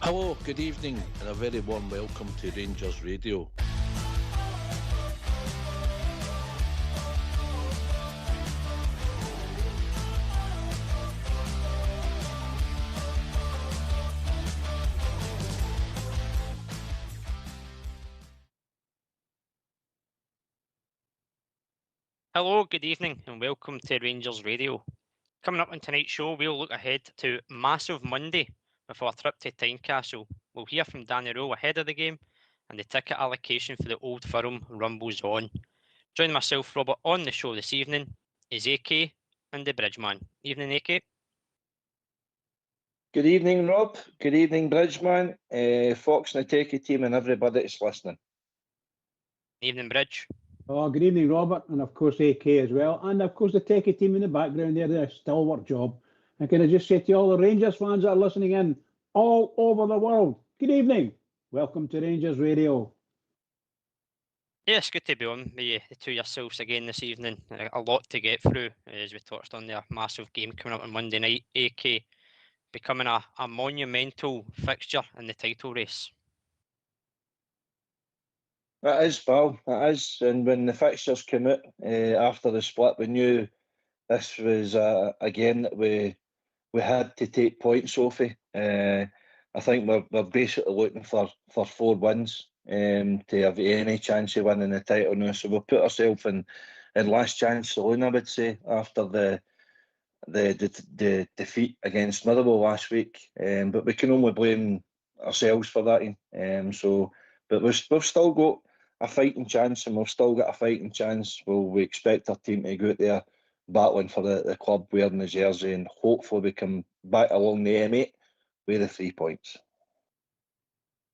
Hello, good evening, and a very warm welcome to Rangers Radio. Hello, good evening, and welcome to Rangers Radio. Coming up on tonight's show, we'll look ahead to massive Monday before a trip to Tynecastle. We'll hear from Danny Rowe ahead of the game, and the ticket allocation for the Old Firm rumbles on. Joining myself, Robert, on the show this evening is AK and the Bridgeman. Evening, AK. Good evening, Rob. Good evening, Bridgeman, Fox and the Takey team, and everybody that's listening. Evening, Bridge. Oh, good evening, Robert, and of course AK as well, and of course the Takey team in the background there, they're a stalwart job. And can I just say to all the Rangers fans that are listening in all over the world, good evening. Welcome to Rangers Radio. Yes, good to be on with you two yourselves again this evening. A lot to get through, as we touched on there. Massive game coming up on Monday night. AK becoming a monumental fixture in the title race. That is, pal, that is. And when the fixtures came out after the split, we knew this was a game that we had to take points off of. I think we're basically looking for 4 wins to have any chance of winning the title now. So we'll put ourselves in last chance saloon, I would say, after the defeat against Motherwell last week. But we can only blame ourselves for that. But we've still got a fighting chance, and we've still got a fighting chance. We expect our team to go out there battling for the club wearing the jersey, and hopefully we come back along the M8 with the 3 points.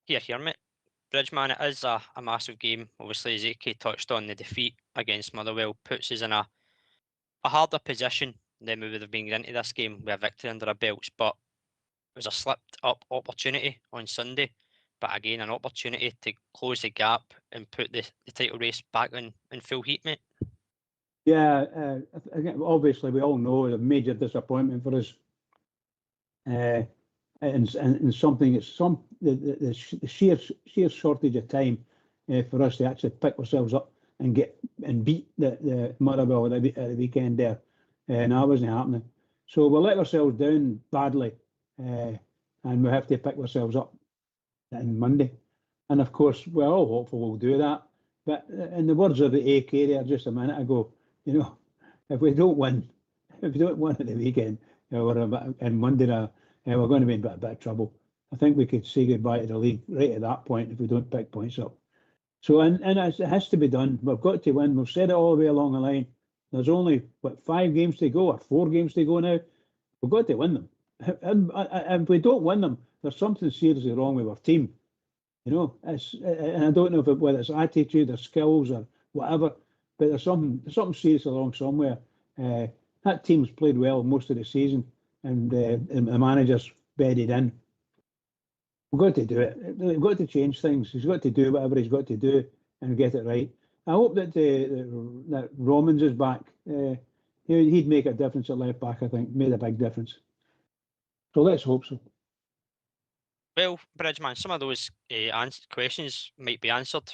Here, mate. Bridgeman, it is a massive game. Obviously, as AK touched on, the defeat against Motherwell puts us in a harder position than we would have been into this game with a victory under our belts. But it was a slipped up opportunity on Sunday. But again, an opportunity to close the gap and put the title race back in full heat, mate. Yeah, obviously we all know a major disappointment for us. And something, it's the sheer shortage of time for us to actually pick ourselves up and beat the Motherwell at the weekend there. And that wasn't happening. So we let ourselves down badly, and we have to pick ourselves up on Monday. And of course, we're all hopeful we'll do that. But in the words of the AK there just a minute ago, if we don't win at the weekend, and Monday now, we're going to be in a bit of trouble. I think we could say goodbye to the league right at that point if we don't pick points up. So, and it has to be done. We've got to win. We've said it all the way along the line. There's only, 5 games to go or 4 games to go now. We've got to win them. And if we don't win them, there's something seriously wrong with our team. And I don't know whether it's attitude or skills or whatever, but there's something seriously wrong somewhere. That team's played well most of the season, and the manager's bedded in. We've got to do it. We've got to change things. He's got to do whatever he's got to do and get it right. I hope that that Romans is back. He'd make a difference at left back, I think. Made a big difference. So let's hope so. Well, Bridgeman, some of those questions might be answered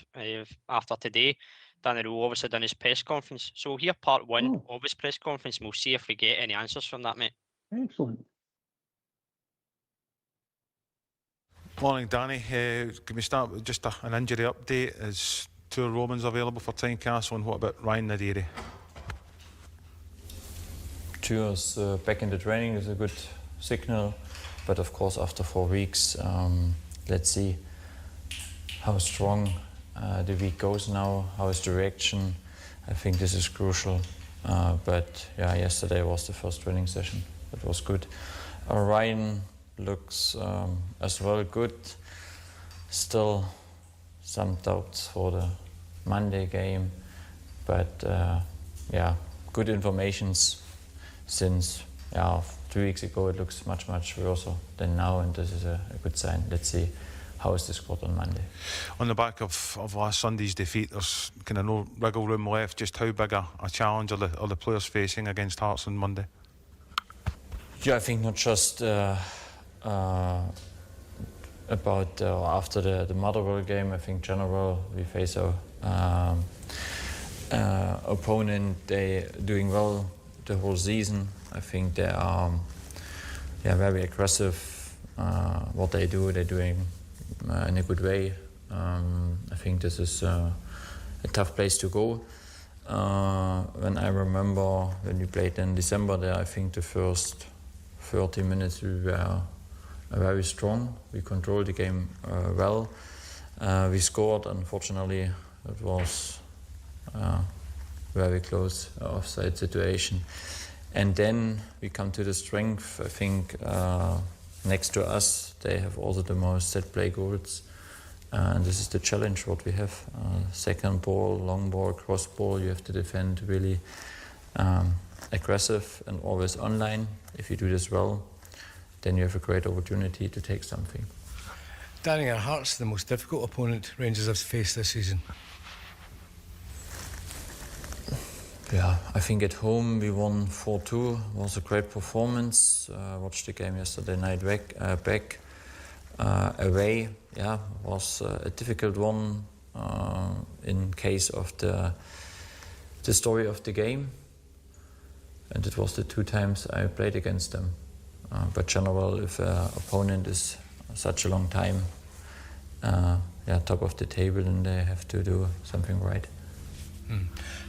after today. Danny Rowe obviously done his press conference. So we'll hear part 1 of his press conference, and we'll see if we get any answers from that, mate. Excellent. Morning, Danny. Can we start with just an injury update? Is 2 Romans available for Tynecastle, and what about Ryan Nadiri? Tua's back in the training is a good signal, but of course after 4 weeks, let's see how strong the week goes now, how is the reaction. I think this is crucial, but yeah, yesterday was the first training session. It was good. Ryan looks as well good. Still some doubts for the Monday game, but yeah, good informations since 2 weeks ago. It looks much worse than now, and this is a good sign. Let's see how is the squad on Monday. On the back of last Sunday's defeat, there's kind of no wriggle room left. Just how big a challenge are the players facing against Hearts on Monday? Yeah, I think not just about after the Motherwell game, I think general we face a opponent. They doing well the whole season. I think they are very aggressive. What they do, they're doing in a good way. I think this is a tough place to go. When I remember when we played in December there, I think the first 30 minutes we were very strong. We controlled the game well. We scored. Unfortunately, it was very close offside situation. And then we come to the strength. I think next to us, they have also the most set play goals. And this is the challenge what we have. Second ball, long ball, cross ball, you have to defend really aggressive and always online. If you do this well, then you have a great opportunity to take something. Danny, are Hearts the most difficult opponent Rangers have faced this season? Yeah, I think at home we won 4-2. It was a great performance. Watched the game yesterday night back. Away, was a difficult one in case of the story of the game. And it was the 2 times I played against them. But general, if an opponent is such a long time top of the table, then they have to do something right.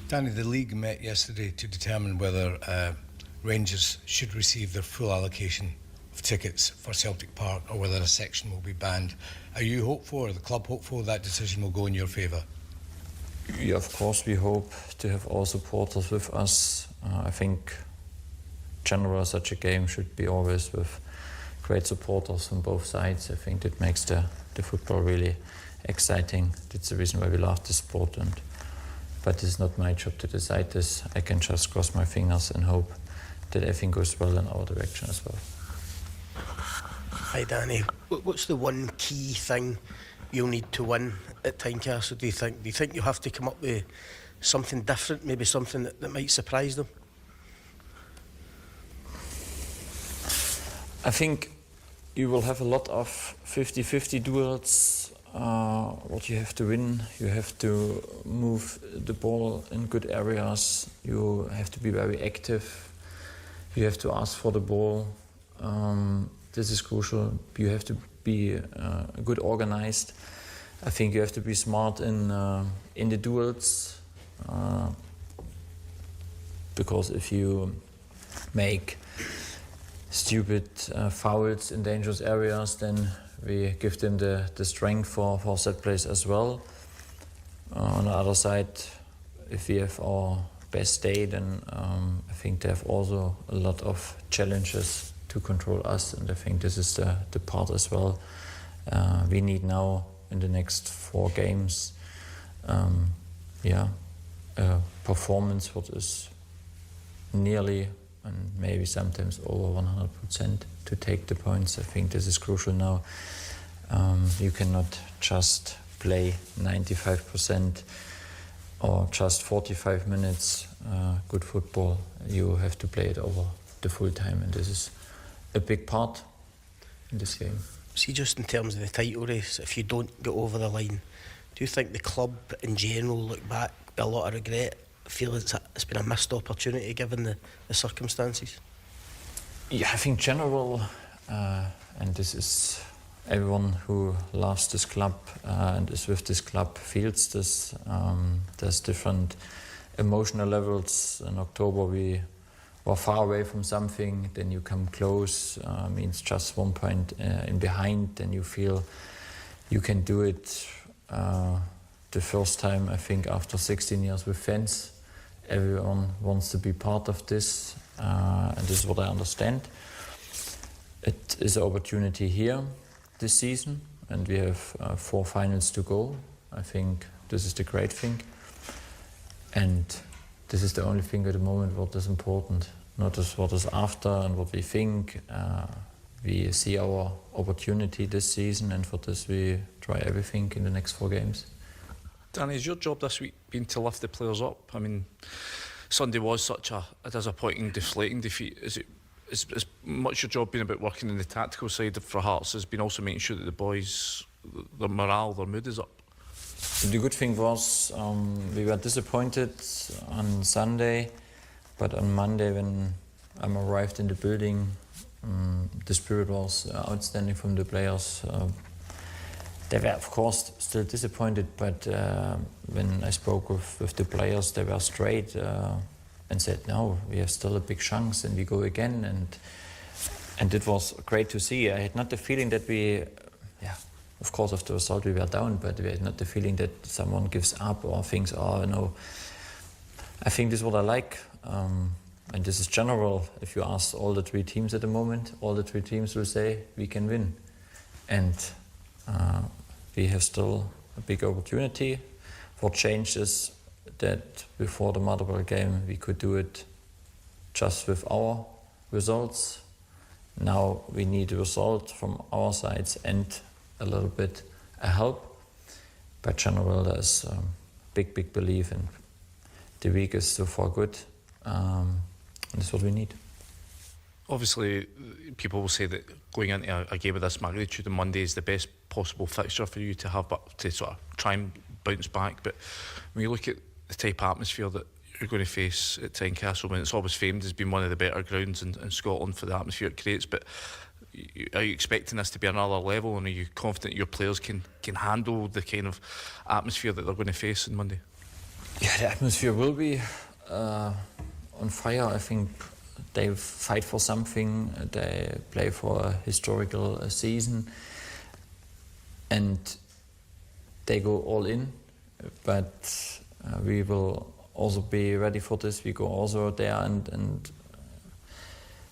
Danny, the league met yesterday to determine whether Rangers should receive their full allocation of tickets for Celtic Park or whether a section will be banned. Are you hopeful, or the club hopeful, that decision will go in your favour? Yeah, of course we hope to have all supporters with us. I think general such a game should be always with great supporters on both sides. I think that makes the football really exciting. That's the reason why we love the sport. But it's not my job to decide this. I can just cross my fingers and hope that everything goes well in our direction as well. Hi Danny, what's the one key thing you'll need to win at Tynecastle, do you think? Do you think you'll have to come up with something different, maybe something that might surprise them? I think you will have a lot of 50-50 duels. What you have to win, you have to move the ball in good areas, you have to be very active, you have to ask for the ball. This is crucial. You have to be good organized. I think you have to be smart in the duels, because if you make stupid fouls in dangerous areas, then we give them the strength for set plays as well. On the other side, if we have our best day, then I think they have also a lot of challenges to control us, and I think this is the part as well. We need now in the next 4 games a performance what is nearly and maybe sometimes over 100% to take the points. I think this is crucial now. You cannot just play 95% or just 45 minutes good football. You have to play it over the full time, and this is a big part in this game. See, just in terms of the title race, if you don't get over the line, do you think the club in general look back with a lot of regret, feel it's been a missed opportunity given the circumstances? Yeah, I think general, and this is everyone who loves this club and is with this club feels this. There's different emotional levels. In October we were far away from something, then you come close, means just 1 point in behind, then you feel you can do it. The first time, I think, after 16 years with fans, everyone wants to be part of this, and this is what I understand. It is an opportunity here this season, and we have 4 finals to go. I think this is the great thing, and this is the only thing at the moment what is important, not what is after and what we think. We see our opportunity this season, and for this we try everything in the next 4 games. Danny, is your job this week been to lift the players up? I mean, Sunday was such a disappointing, deflating defeat. Is as much your job being about working in the tactical side for Hearts has been also making sure that the boys, their morale, their mood is up. The good thing was we were disappointed on Sunday, but on Monday when I arrived in the building, the spirit was outstanding from the players. They were of course still disappointed, but when I spoke with the players, they were straight and said, no, we have still a big chance and we go again, and it was great to see. I had not the feeling that we, of course after the result we were down, but we had not the feeling that someone gives up or thinks, oh no. I think this is what I like, and this is general. If you ask all the 3 teams at the moment, all the 3 teams will say we can win, and we have still a big opportunity. What changed is that before the Motherwell game we could do it just with our results. Now we need a result from our sides and a little bit a help. But general, there's big belief, and the week is so far good. That's what we need. Obviously, people will say that going into a game of this magnitude on Monday is the best possible fixture for you to have, but to sort of try and bounce back. But when you look at the type of atmosphere that you're going to face at Tynecastle, when it's always famed as being one of the better grounds in Scotland for the atmosphere it creates, but are you expecting this to be another level, and are you confident your players can handle the kind of atmosphere that they're going to face on Monday? Yeah, the atmosphere will be on fire. I think they fight for something, they play for a historical season, and they go all in, but we will also be ready for this. We go also there and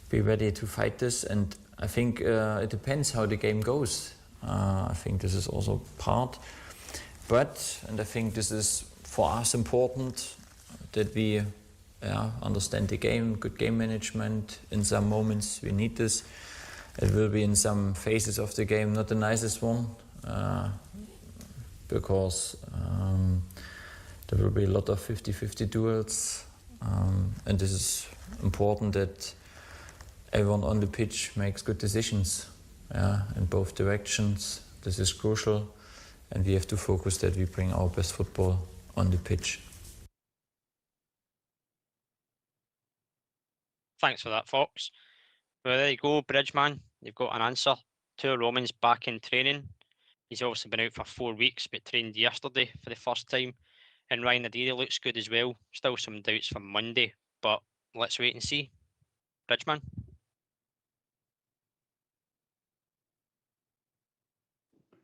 be ready to fight this, and I think it depends how the game goes. I think this is also part, and I think this is for us important that we understand the game, good game management. In some moments we need this. It will be in some phases of the game not the nicest one, because there will be a lot of 50-50 duels, and this is important that everyone on the pitch makes good decisions in both directions. This is crucial, and we have to focus that we bring our best football on the pitch. Thanks for that, Fox. Well, there you go, Bridgeman. You've got an answer. Two Romans back in training. He's obviously been out for 4 weeks, but trained yesterday for the first time. And Ryan Adiri looks good as well. Still some doubts for Monday, but let's wait and see. Bridgeman?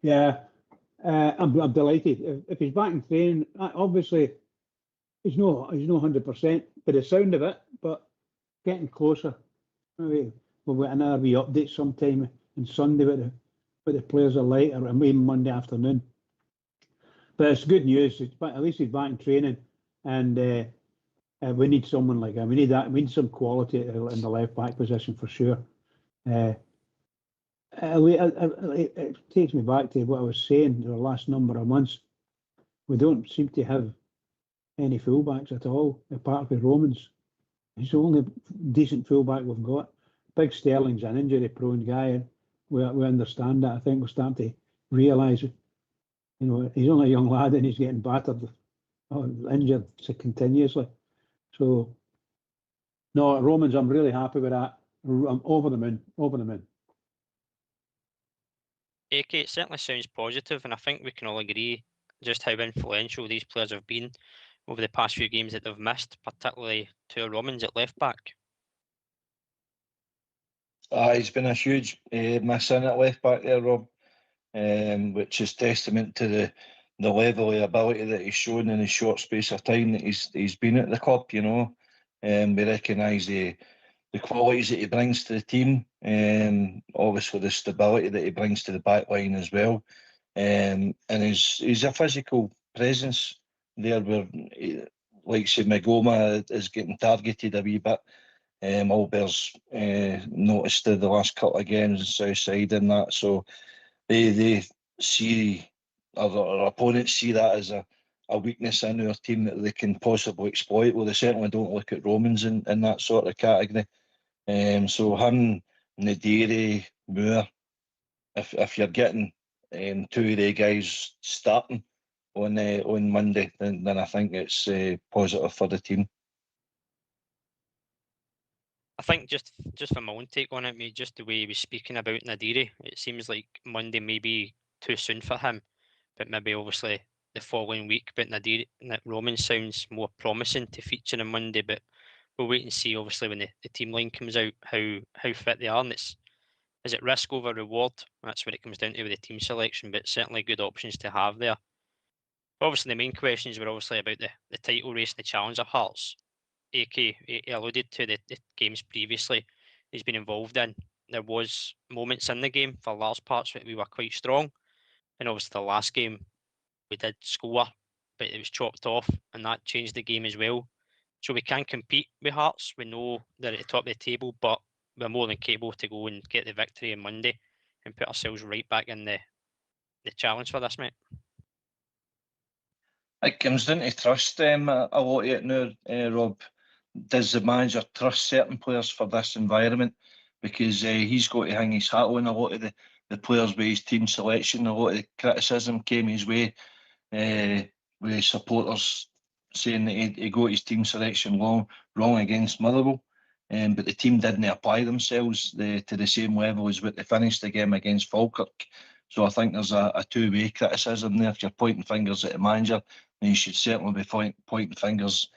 Yeah, I'm delighted. If he's back in training, obviously he's no 100%, by the sound of it, but getting closer. Maybe we'll get another wee update sometime on Sunday what the players are like, or maybe Monday afternoon. But it's good news. At least he's back in training, and we need someone like him. We need that. We need some quality in the left back position for sure. It takes me back to what I was saying the last number of months. We don't seem to have any fullbacks at all, apart from Romans. He's the only decent fullback we've got. Big Sterling's an injury-prone guy. We understand that. I think we're starting to realise, he's only a young lad and he's getting battered, injured continuously. So, no, Romans, I'm really happy with that. I'm over the moon. AK, it certainly sounds positive, and I think we can all agree just how influential these players have been over the past few games that they've missed, particularly two Romans at left back. He's been a huge miss in at left back there, Rob, which is testament to the level of ability that he's shown in a short space of time that he's been at the club. We recognise the qualities that he brings to the team, obviously the stability that he brings to the back line as well, and he's a physical presence there where, like say, Magoma is getting targeted a wee bit. Albert's noticed the last couple of games south side and that, so they see, our opponents see that as a weakness in our team that they can possibly exploit. Well, they certainly don't look at Romans in that sort of category. So him, Nadiri, Moore, if you're getting two of the guys starting on Monday, then I think it's positive for the team. I think just for my own take on it, mate, just the way he was speaking about Nadiri, it seems like Monday may be too soon for him, but maybe obviously the following week. But Roman sounds more promising to feature on Monday, but we'll wait and see. Obviously, when the team line comes out, how fit they are, and is it risk over reward? That's what it comes down to with the team selection, but certainly good options to have there. Obviously, the main questions were obviously about the title race, the Challenger Hearts. AK he alluded to the games previously he's been involved in. There was moments in the game for large parts that we were quite strong, and obviously the last game we did score, but it was chopped off, and that changed the game as well. So we can compete with Hearts. We know they're at the top of the table, but we're more than capable to go and get the victory on Monday and put ourselves right back in the challenge for this, mate. It comes down to trust a lot of it now, Rob. Does the manager trust certain players for this environment? Because he's got to hang his hat on a lot of the players with his team selection. A lot of the criticism came his way with supporters saying that he got his team selection wrong against Motherwell. But the team didn't apply themselves to the same level as what they finished the game against Falkirk. So I think there's a two-way criticism there. If you're pointing fingers at the manager, then you should certainly be pointing fingers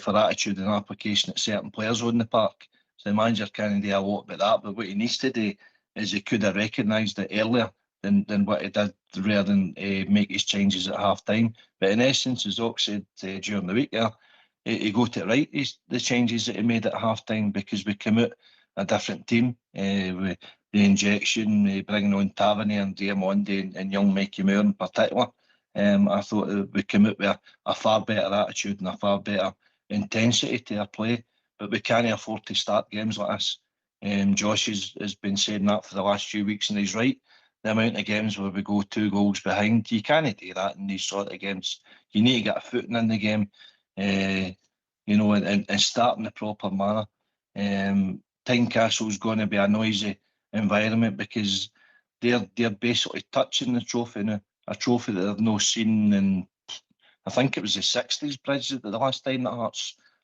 for attitude and application at certain players on the park. So the manager can't do a lot about that, but what he needs to do is he could have recognised it earlier than what he did, rather than make his changes at half time. But in essence, as Ox said during the week there, he got it right, the changes that he made at half time, because we came out a different team with the injection, bringing on Tavernier and Diamondi and young Mikey Moore in particular. I thought that we came out with a far better attitude and a far better intensity to our play, but we can't afford to start games like this. Josh has been saying that for the last few weeks, and he's right. The amount of games where we go 2 goals behind, you can't do that in these sort of games. You need to get a footing in the game, and start in the proper manner. Tynecastle's going to be a noisy environment because they're basically touching the trophy now, a trophy that they've not seen in, I think it was the 60s, Bridge, the last time that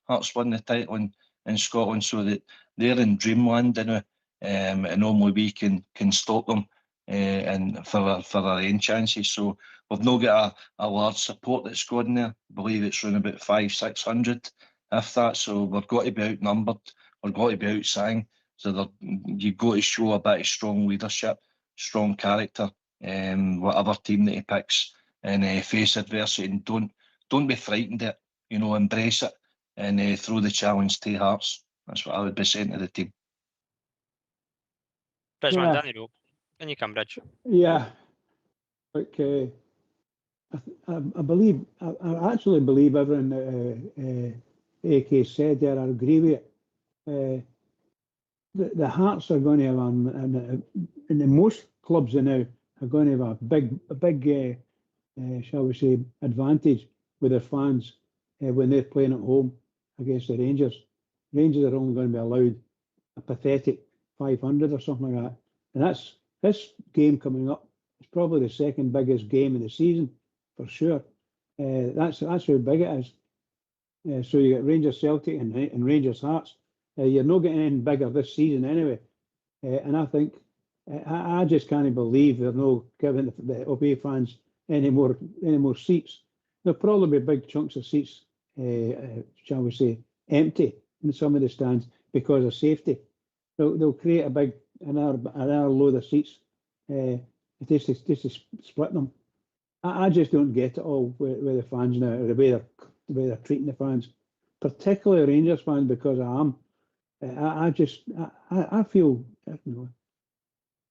Hearts won the title in Scotland. So that they're in dreamland now, and only we can stop them and for our own chances. So we've not got a large support that's gone there. I believe it's around about 500-600, if that. So we've got to be outnumbered. We've got to be outsang. So you've got to show a bit of strong leadership, strong character, whatever team that he picks, and face adversity, and don't be frightened of it. Embrace it and throw the challenge to Hearts. That's what I would be saying to the team. Bridgeman, Danny Rope. And you come, Bridge. Yeah. Okay. I believe, I actually believe everything AK said there. I agree with it. The Hearts are going to have, and most clubs now are going to have a big, shall we say, advantage with their fans when they're playing at home against the Rangers. Rangers are only going to be allowed a pathetic 500 or something like that. And this game coming up is probably the second biggest game of the season for sure. That's how big it is. So you get Rangers Celtic and Rangers Hearts. You're not getting any bigger this season anyway. And I think I just can't believe they're not giving the away fans any more seats. There'll probably be big chunks of seats, shall we say, empty in some of the stands because of safety. They'll create another load of seats just to split them. I just don't get it all with the fans now, the way they're treating the fans, particularly Rangers fans, because I feel,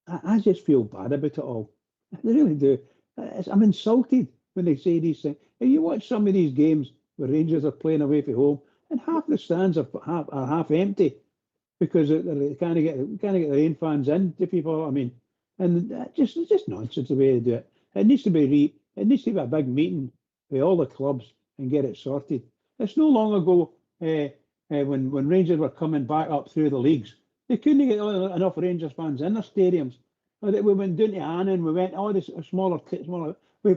I just feel bad about it all. I really do. I'm insulted when they say these things. And you watch some of these games where Rangers are playing away from home, and half the stands are half empty because they can't get their own fans in. To people, I mean, and it's just nonsense the way they do it. It needs to be a big meeting with all the clubs and get it sorted. It's no long ago when Rangers were coming back up through the leagues They couldn't get enough Rangers fans in their stadiums. We went down to Annan, we went all this smaller. We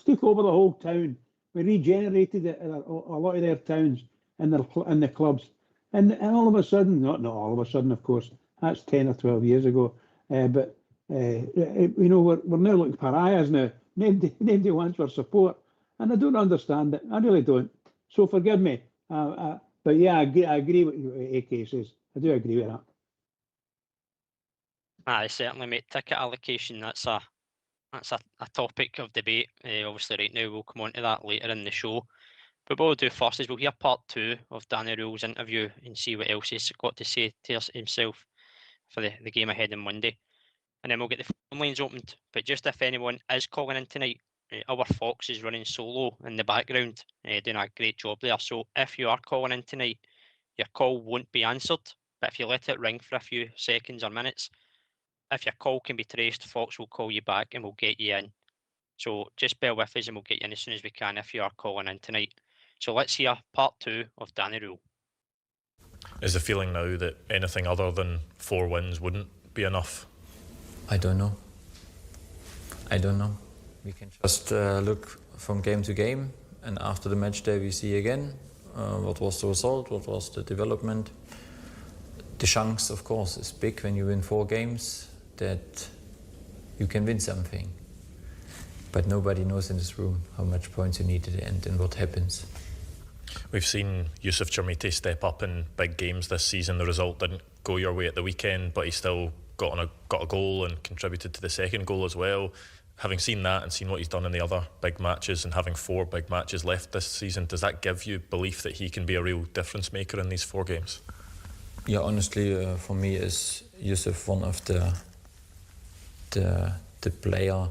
took over the whole town. We regenerated a lot of their towns and the clubs. And all of a sudden, not all of a sudden, of course, that's 10 or 12 years ago. But we're now like pariahs now. Nobody wants our support, and I don't understand it. I really don't. So forgive me. But yeah, I agree with what AK says. I do agree with that. Aye, certainly, mate. Ticket allocation, that's a topic of debate. Obviously, right now we'll come on to that later in the show. But what we'll do first is we'll hear part 2 of Danny Rowell's interview and see what else he's got to say to himself for the game ahead on Monday. And then we'll get the phone lines opened. But just if anyone is calling in tonight, our Fox is running solo in the background, doing a great job there. So if you are calling in tonight, your call won't be answered. But if you let it ring for a few seconds or minutes, if your call can be traced, Fox will call you back and we'll get you in. So just bear with us and we'll get you in as soon as we can if you are calling in tonight. So let's hear part 2 of Danny Rowell. Is the feeling now that anything other than 4 wins wouldn't be enough? I don't know. We can just look from game to game, and after the match day we see again what was the result, what was the development. The chance, of course, is big when you win 4 games that you can win something. But nobody knows in this room how much points you need at the end and what happens. We've seen Yusuf Chermiti step up in big games this season. The result didn't go your way at the weekend, but he still got a goal and contributed to the second goal as well. Having seen that and seen what he's done in the other big matches and having 4 big matches left this season, does that give you belief that he can be a real difference maker in these 4 games? Yeah, honestly, for me, is Yusuf one of the player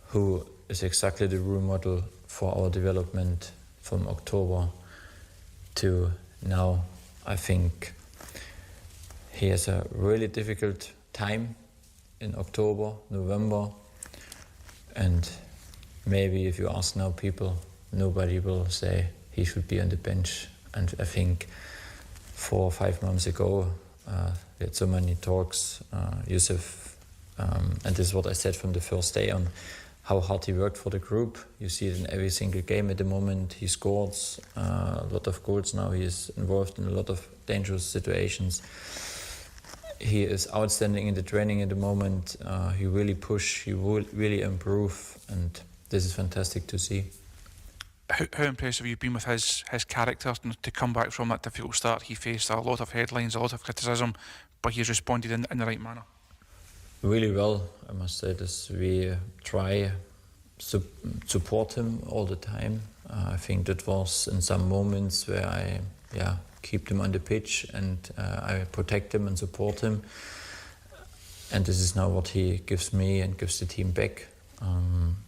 who is exactly the role model for our development from October to now. I think he has a really difficult time in October, November, and maybe if you ask now people, nobody will say he should be on the bench. And I think 4 or 5 months ago, we had so many talks, Yusuf, and this is what I said from the first day on how hard he worked for the group. You see it in every single game at the moment. He scores a lot of goals now. He is involved in a lot of dangerous situations. He is outstanding in the training at the moment. He really push, he will really improve, and this is fantastic to see. How impressed have you been with his character to come back from that difficult start? He faced a lot of headlines, a lot of criticism, but he's responded in the right manner. Really well, I must say this. We try support him all the time. I think that was in some moments where I keep him on the pitch and I protect him and support him. And this is now what he gives me and gives the team back.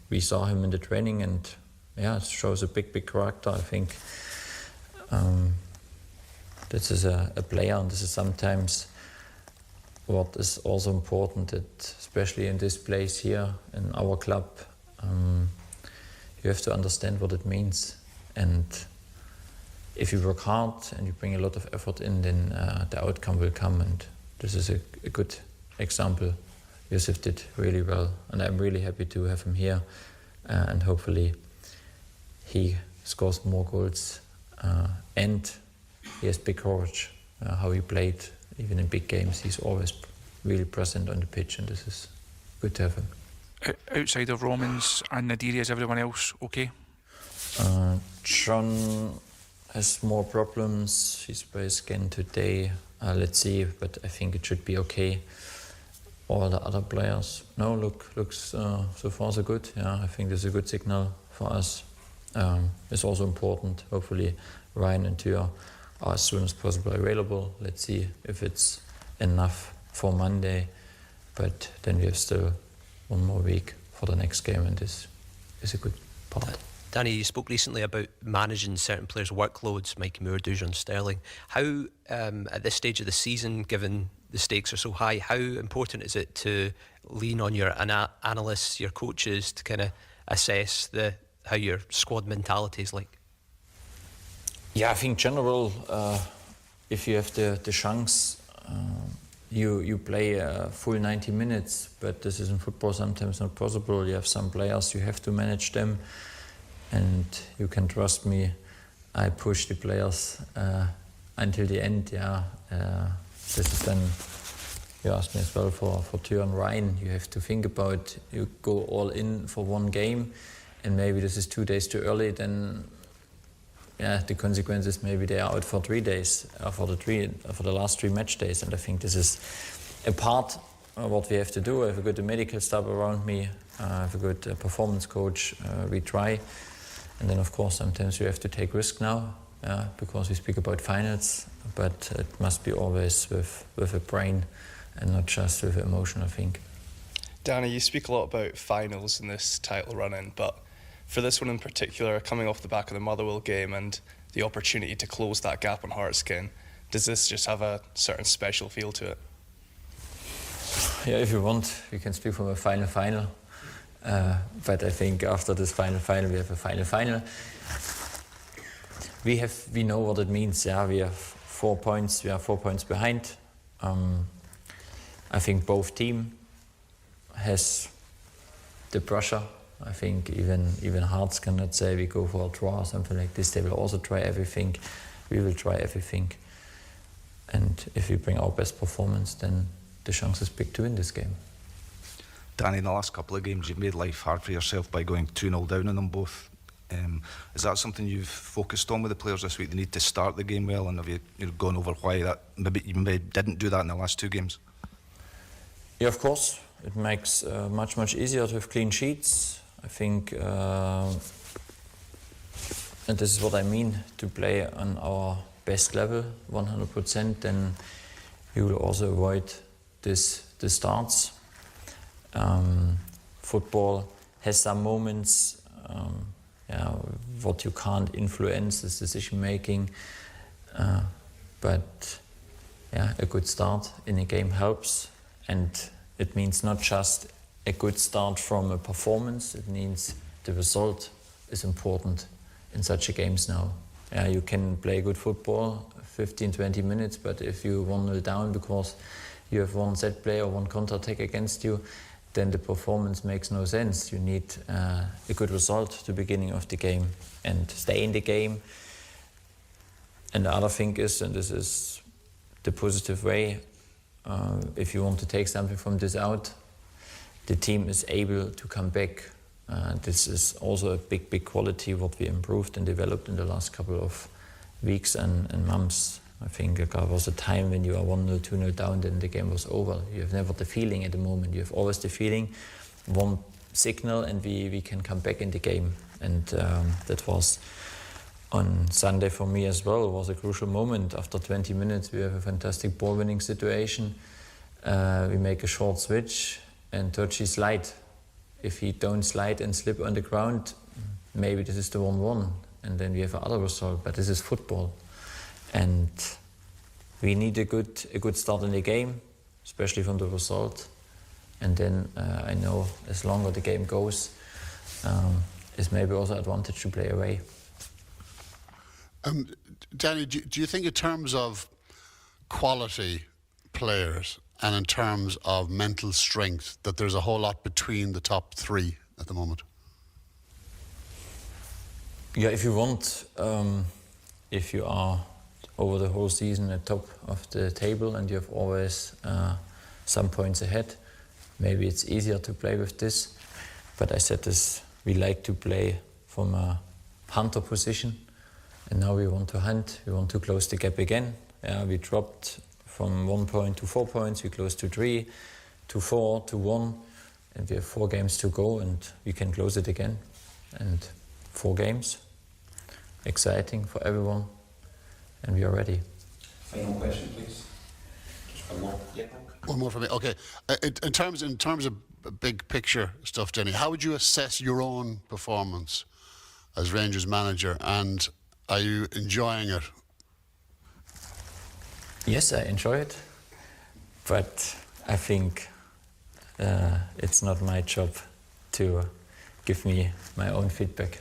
We saw him in the training and it shows a big character. I think this is a player, and this is sometimes what is also important, that especially in this place here, in our club, you have to understand what it means. And if you work hard and you bring a lot of effort in, then the outcome will come. And this is a good example. Yusuf did really well, and I'm really happy to have him here. And hopefully he scores more goals. And he has big courage, how he played. Even in big games, he's always really present on the pitch, and this is good to have him. Outside of Romans and Nadiri, is everyone else okay? John has more problems. He's by scan today. Let's see, but I think it should be okay. All the other players, looks so far so good. Yeah, I think this is a good signal for us. It's also important. Hopefully, Ryan and Tür are as soon as possible available. Let's see if it's enough for Monday, but then we have still 1 more week for the next game, and this is a good part. Danny, you spoke recently about managing certain players' workloads, Mike Moore, Dujon, Sterling. How, at this stage of the season, given the stakes are so high, how important is it to lean on your analysts, your coaches, to kind of assess how your squad mentality is like? Yeah, I think general, if you have the chance you play a full 90 minutes, but this is in football sometimes not possible. You have some players, you have to manage them, and you can trust me, I push the players until the end. This is then, you asked me as well for Tür and Ryan. You have to think about, you go all in for one game, and maybe this is 2 days too early, then the consequence is maybe they are out for 3 days, for the last 3 match days. And I think this is a part of what we have to do. I have a good medical staff around me, I have a good performance coach, we try. And then of course sometimes you have to take risk now, because we speak about finals, but it must be always with a brain and not just with emotion, I think. Danny, you speak a lot about finals in this title run-in, but for this one in particular, coming off the back of the Motherwell game and the opportunity to close that gap on Heartskin, does this just have a certain special feel to it? Yeah, if you want, we can speak from a final. But I think after this final, we have a final. We know what it means. Yeah, we have 4 points. We are 4 points behind. I think both team has the pressure. I think even Hearts cannot say we go for a draw or something like this. They will also try everything. We will try everything. And if we bring our best performance, then the chance is big to win this game. Danny, in the last couple of games, you've made life hard for yourself by going 2-0 down on them both. Is that something you've focused on with the players this week? They need to start the game well, and have you gone over why that maybe you didn't do that in the last 2 games? Yeah, of course. It makes much easier to have clean sheets. I think, and this is what I mean, to play on our best level, 100%, then you will also avoid the starts. Football has some moments, what you can't influence is decision making, but a good start in a game helps, and it means not just a good start from a performance, it means the result is important in such a games now. You can play good football 15-20 minutes, but if you 1-0 down because you have one set play or one counter-attack against you, then the performance makes no sense. You need a good result at the beginning of the game and stay in the game. And the other thing is, and this is the positive way, if you want to take something from this out, the team is able to come back. This is also a big quality what we improved and developed in the last couple of weeks and months. I think there was a time when you are 1-0, 2-0 down, then the game was over. You have never the feeling at the moment. You have always the feeling, one signal and we can come back in the game. And that was on Sunday for me as well. It was a crucial moment. After 20 minutes we have a fantastic ball winning situation. We make a short switch and Turchi slide. If he don't slide and slip on the ground, maybe this is the 1-1 and then we have another result, but this is football. And we need a good start in the game, especially from the result. And then I know as longer the game goes, it's maybe also an advantage to play away. Danny, do you think in terms of quality players and in terms of mental strength that there's a whole lot between the top 3 at the moment? Yeah, if you want, if you are over the whole season at top of the table and you have always some points ahead, maybe it's easier to play with this. But I said this, we like to play from a hunter position, and now we want to hunt, we want to close the gap again. We dropped from 1 point to 4 points, we closed to 3, to 4, to 1, and we have 4 games to go and we can close it again. And 4 games, exciting for everyone, and we are ready. Final question, please. Just one more. Yeah. One more from me. Okay. In terms of big picture stuff, Jenny, how would you assess your own performance as Rangers manager, and are you enjoying it? Yes, I enjoy it, but I think it's not my job to give me my own feedback.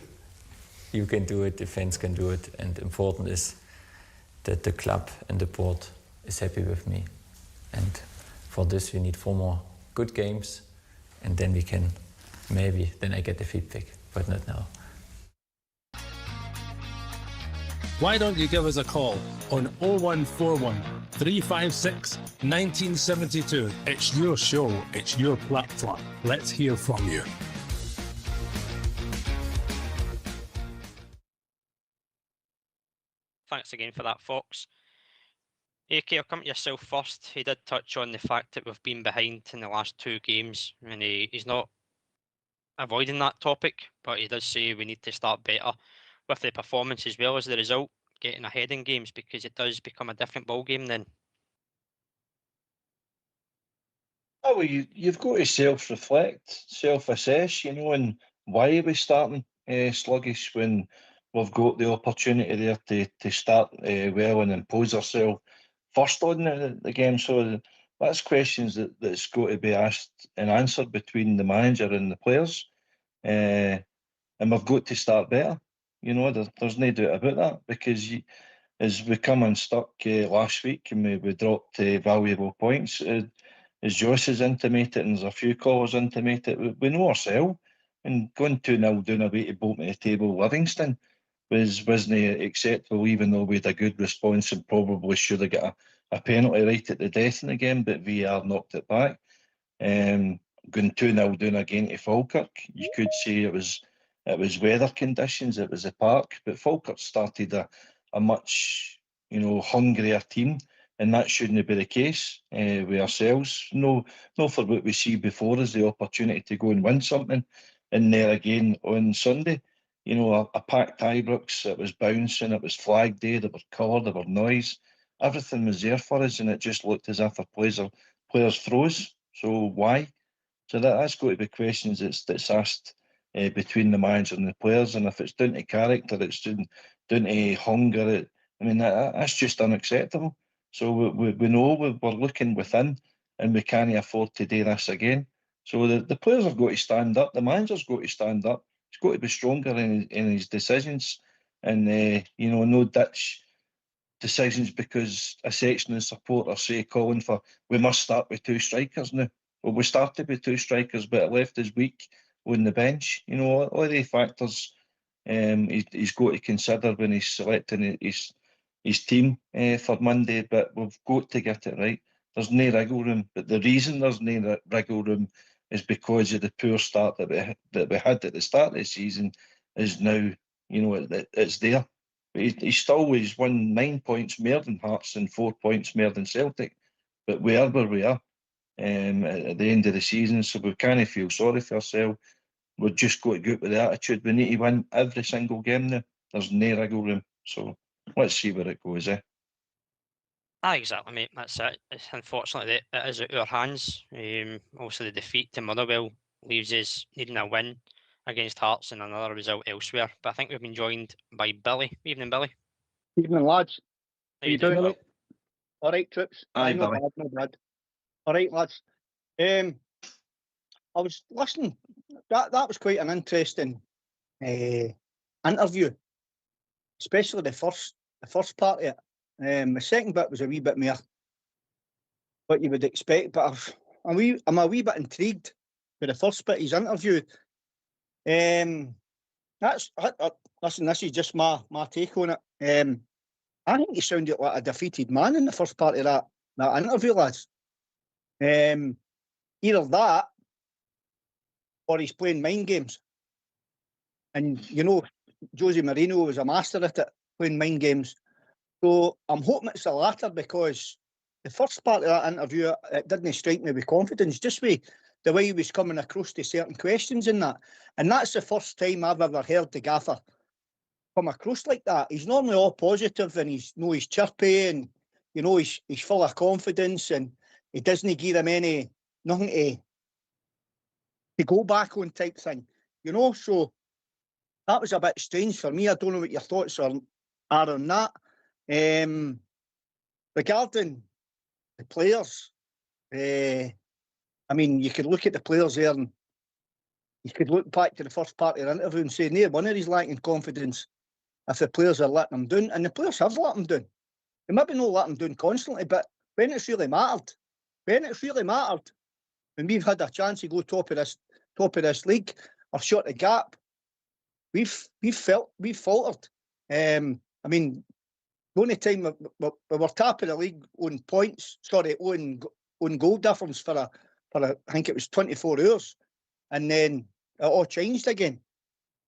You can do it, the fans can do it, and important is that the club and the board is happy with me. And for this, we need 4 more good games, and then we can then I get the feedback, but not now. Why don't you give us a call on 0141 356 1972? It's your show, it's your platform. Let's hear from you. Thanks again for that, Fox. AK, I'll come to yourself first. He did touch on the fact that we've been behind in the last 2 games, and he's not avoiding that topic, but he does say we need to start better with the performance as well as the result, getting ahead in games, because it does become a different ball game then. Oh, well, you've got to self-reflect, self-assess, and why are we starting sluggish when we've got the opportunity there to start well and impose ourselves first on the game. So that's questions that's got to be asked and answered between the manager and the players. And we've got to start better. There's no doubt about that, because as we come unstuck last week and we dropped valuable points, as Josh has intimated and there's a few callers intimated, we know ourselves, and going 2-0 down away to Bolton at the table, Livingston, wasn't acceptable, even though we had a good response and probably should have got a penalty right at the death in the game, but VAR knocked it back. Going 2-0 down again to Falkirk, you could say it was weather conditions, it was the park, but Falkirk started a much hungrier team, and that shouldn't be the case with ourselves. No, for what we see before is the opportunity to go and win something, and there again on Sunday. A packed Ibrox, it was bouncing, it was flag day, there was colour, there was noise, everything was there for us, and it just looked as if our players froze. So why? So that's got to be questions that's asked between the manager and the players, and if it's down to character, it's down to hunger. That's just unacceptable. So we know we're looking within, and we can't afford to do this again. So the players have got to stand up, the manager's got to stand up, he's got to be stronger in his decisions, and no ditch decisions because a section of supporters say calling for we must start with 2 strikers now. Well, we started with 2 strikers, but it left us weak on the bench. All the factors he's got to consider when he's selecting his team for Monday, but we've got to get it right. There's no wriggle room, but the reason there's no wriggle room is because of the poor start that we had at the start of the season is now, it's there. He still has won 9 points more than Hearts and 4 points more than Celtic, but we are where we are at the end of the season, so we can't feel sorry for ourselves. We've just got to go out with the attitude. We need to win every single game now. There's no wriggle room, so let's see where it goes. Exactly, mate. That's it. Unfortunately, it is out of our hands. Also, the defeat to Motherwell leaves us needing a win against Hearts and another result elsewhere. But I think we've been joined by Billy. Evening, Billy. Evening, lads. How you doing? Billy? All right, Troops. Aye, no Billy. bad, no bad. All right, lads. I was listening. That was quite an interesting interview, especially the first part of it. The second bit was a wee bit more what you would expect, but I'm a wee bit intrigued with the first bit of his interview. Listen, this is just my take on it. I think he sounded like a defeated man in the first part of that interview, lads. Either that or he's playing mind games. And, Jose Mourinho was a master at it, playing mind games. So I'm hoping it's the latter, because the first part of that interview, it didn't strike me with confidence, just with the way he was coming across to certain questions in that. And that's the first time I've ever heard the gaffer come across like that. He's normally all positive and he's chirpy and, he's full of confidence and he doesn't give them nothing to go back on type thing, So that was a bit strange for me. I don't know what your thoughts are on that. Regarding the players, you could look at the players there and you could look back to the first part of the interview and say, no wonder he's lacking confidence if the players are letting him down. And the players have let him down. They maybe not let him down constantly, but when it's really mattered, when it's really mattered, when we've had a chance to go top of this league or short the gap, we've faltered. I mean, the only time we were top of the league on points, on goal difference for I think it was 24 hours, and then it all changed again.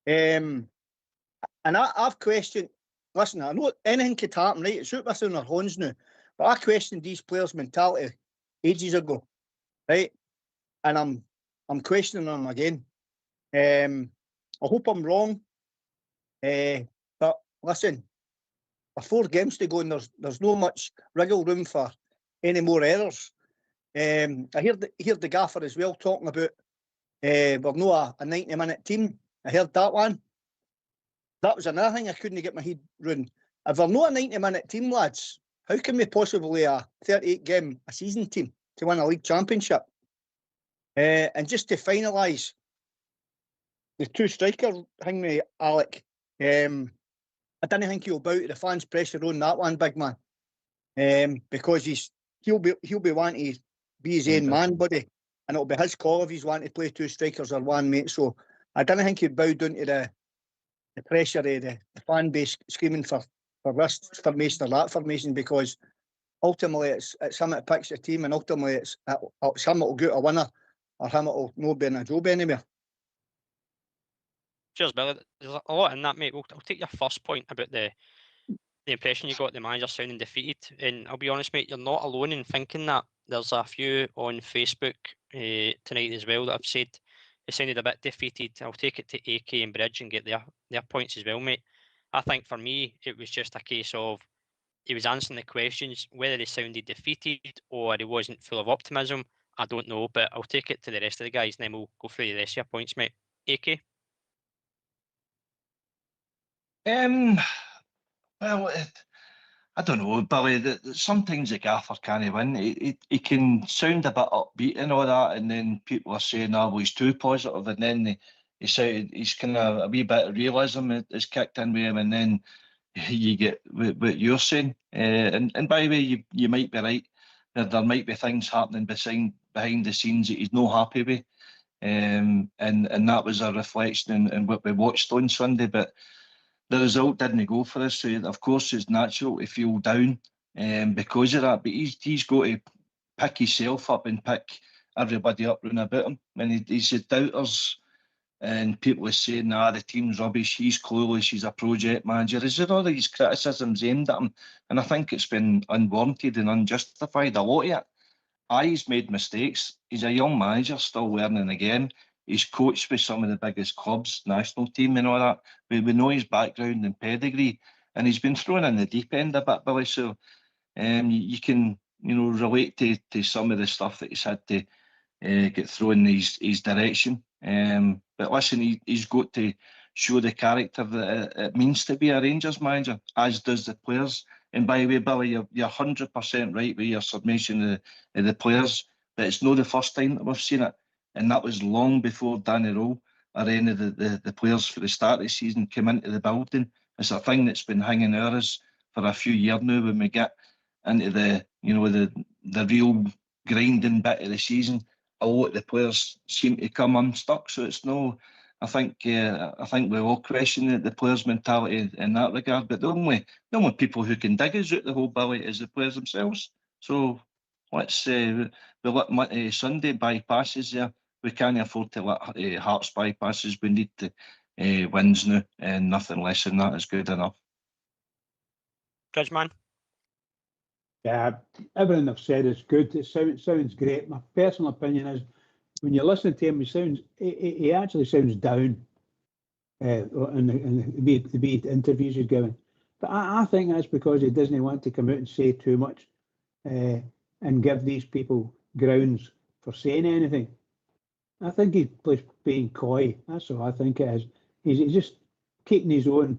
And I've questioned. Listen, I know anything could happen, right? It's out within our hands now, but I questioned these players' mentality ages ago, right? And I'm questioning them again. I hope I'm wrong, but listen, with 4 games to go, and there's no much wriggle room for any more errors. I heard the gaffer as well talking about we're not a 90-minute team. I heard that one. That was another thing I couldn't get my head round. If we're not a 90-minute team, lads, how can we possibly a 38-game a season team to win a league championship? And just to finalise, the 2 striker thing with Alec, I didn't think he'll bow to the fans' pressure on that one, big man, because he'll be wanting to be his own man, buddy, and it'll be his call if he's wanting to play 2 strikers or one, mate. So I didn't think he'd bow down to the pressure of the fan base screaming for this formation or that formation, because ultimately it's him that picks the team, and ultimately it's him that'll go to a winner, or him that'll no be in a job anywhere. Cheers, Billy. There's a lot in that, mate. I'll take your first point about the impression you got the manager sounding defeated. And I'll be honest, mate, you're not alone in thinking that. There's a few on Facebook tonight as well that have said it sounded a bit defeated. I'll take it to AK and Bridge and get their points as well, mate. I think for me, it was just a case of he was answering the questions. Whether he sounded defeated or he wasn't full of optimism, I don't know. But I'll take it to the rest of the guys, and then we'll go through the rest of your points, mate. AK? Well, I don't know, Billy. Sometimes the gaffer can't win. He can sound a bit upbeat and all that, and then people are saying, "Oh, well, he's too positive," and then he's kind of a wee bit of realism is kicked in with him, and then you get what you're saying. And by the way, you might be right. There might be things happening behind the scenes that he's not happy with, and that was a reflection in what we watched on Sunday, but the result didn't go for us. So of course it's natural to feel down because of that. But he's got to pick himself up and pick everybody up round about him. When he's the doubters and people are saying, the team's rubbish, he's clueless, he's a project manager. Is there all these criticisms aimed at him? And I think it's been unwarranted and unjustified, a lot of it. He's made mistakes. He's a young manager, still learning again. He's coached with some of the biggest clubs, national team and all that. We know his background and pedigree, and he's been thrown in the deep end a bit, Billy. So you can, relate to some of the stuff that he's had to get thrown in his direction. But listen, he's got to show the character that it means to be a Rangers manager, as does the players. And by the way, Billy, you're 100% right with your submission of the players, but it's not the first time that we've seen it. And that was long before Danny Rowe or any of the players for the start of the season came into the building. It's a thing that's been hanging over us for a few years now. When we get into the real grinding bit of the season, a lot of the players seem to come unstuck. So it's no, I think we all question the players' mentality in that regard. But the only people who can dig us out the whole, Billy, is the players themselves. So let's we let Sunday bypasses there. We can't afford to let Hearts bypasses. We need to wins now, and nothing less than that is good enough. Judge man. Yeah, everything I've said is good. It sounds great. My personal opinion is, when you listen to him, he actually sounds down in the interviews he's giving. But I think that's because he doesn't want to come out and say too much and give these people grounds for saying anything. I think he's being coy. That's all I think it is. He's just keeping his own.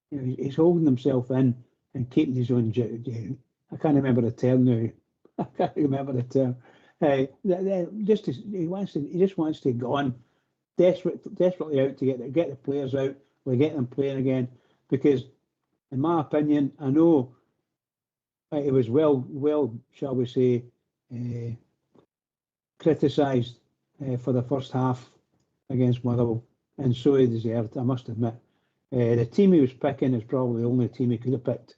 He's holding himself in and keeping his own. I can't remember the term now. I can't remember the term. He just wants to go on, desperately out to get the players out, we get them playing again. Because, in my opinion, I know it was well, shall we say, criticised for the first half against Motherwell, and so he deserved, I must admit. The team he was picking is probably the only team he could have picked,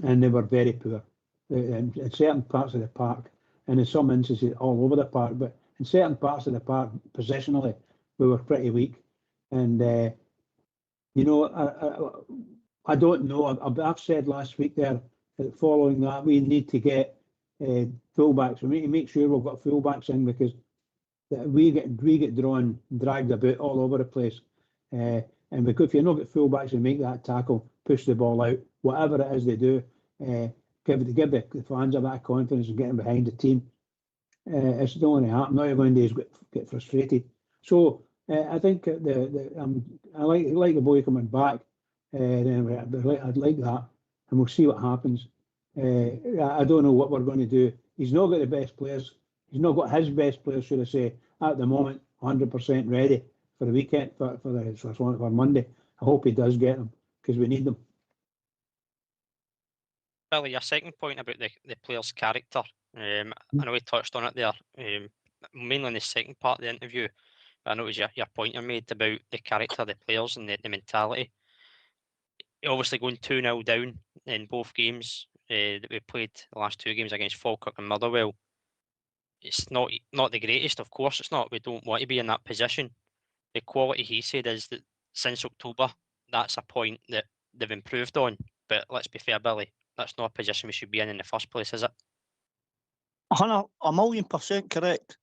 and they were very poor in certain parts of the park, and in some instances all over the park, but in certain parts of the park, positionally, we were pretty weak. And, you know, I don't know, I've said last week there, that following that, we need to get fullbacks. We need to make sure we've got fullbacks in, because we get drawn, dragged about all over the place. And because if you're not got fullbacks who make that tackle, push the ball out, whatever it is they do, give the fans a bit of confidence and getting behind the team. It's not going to happen. Now you're going to get frustrated. So I think I like the boy coming back. I'd like that, and we'll see what happens. I don't know what we're going to do. He's not got the best players. He's not got his best players, should I say, at the moment, 100% ready for the weekend, for Monday. I hope he does get them, because we need them. Billy, your second point about the player's character, I know we touched on it there, mainly in the second part of the interview. I know it was your point you made about the character of the players and the mentality. Obviously going 2-0 down in both games that we played, the last two games against Falkirk and Motherwell. It's not the greatest, of course it's not. We don't want to be in that position. The quality, he said, is that since October, that's a point that they've improved on. But let's be fair, Billy, that's not a position we should be in the first place, is it? 100% correct.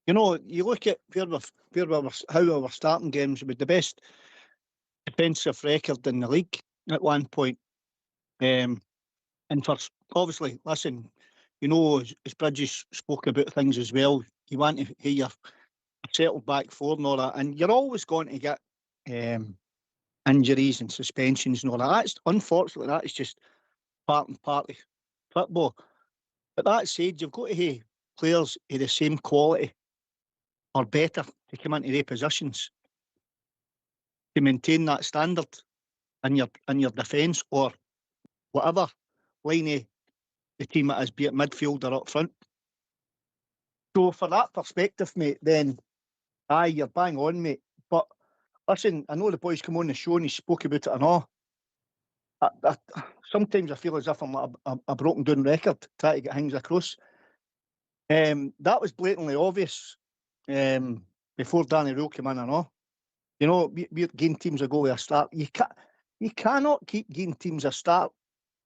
You know, you look at how we were starting games with the best defensive record in the league at one point. And for, obviously, listen, you know, as Bridges spoke about things as well, you want to hear your settled back four and all that, and you're always going to get injuries and suspensions and all that. That's, unfortunately, that is just part and party football. But that said, you've got to have players of the same quality or better to come into their positions to maintain that standard in your defence or whatever line of the team it is, be it midfield or up front. So for that perspective, mate, then aye, you're bang on, mate. But listen, I know the boys come on the show and he spoke about it and all. Sometimes I feel as if I'm like a broken down record trying to get things across. That was blatantly obvious before Danny Rule came in and all. You know, we're giving teams a go with a start. You cannot keep giving teams a start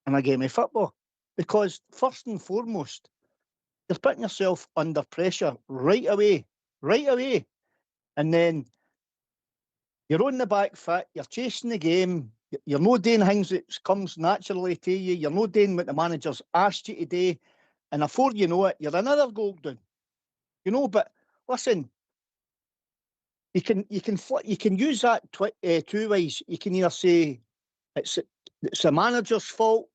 in a game of football, because first and foremost, you're putting yourself under pressure right away. And then you're on the back foot, you're chasing the game, you're not doing things that comes naturally to you, you're not doing what the manager's asked you to do, and before you know it, you're another goal down. You know, but listen, you can use that two ways. You can either say it's the manager's fault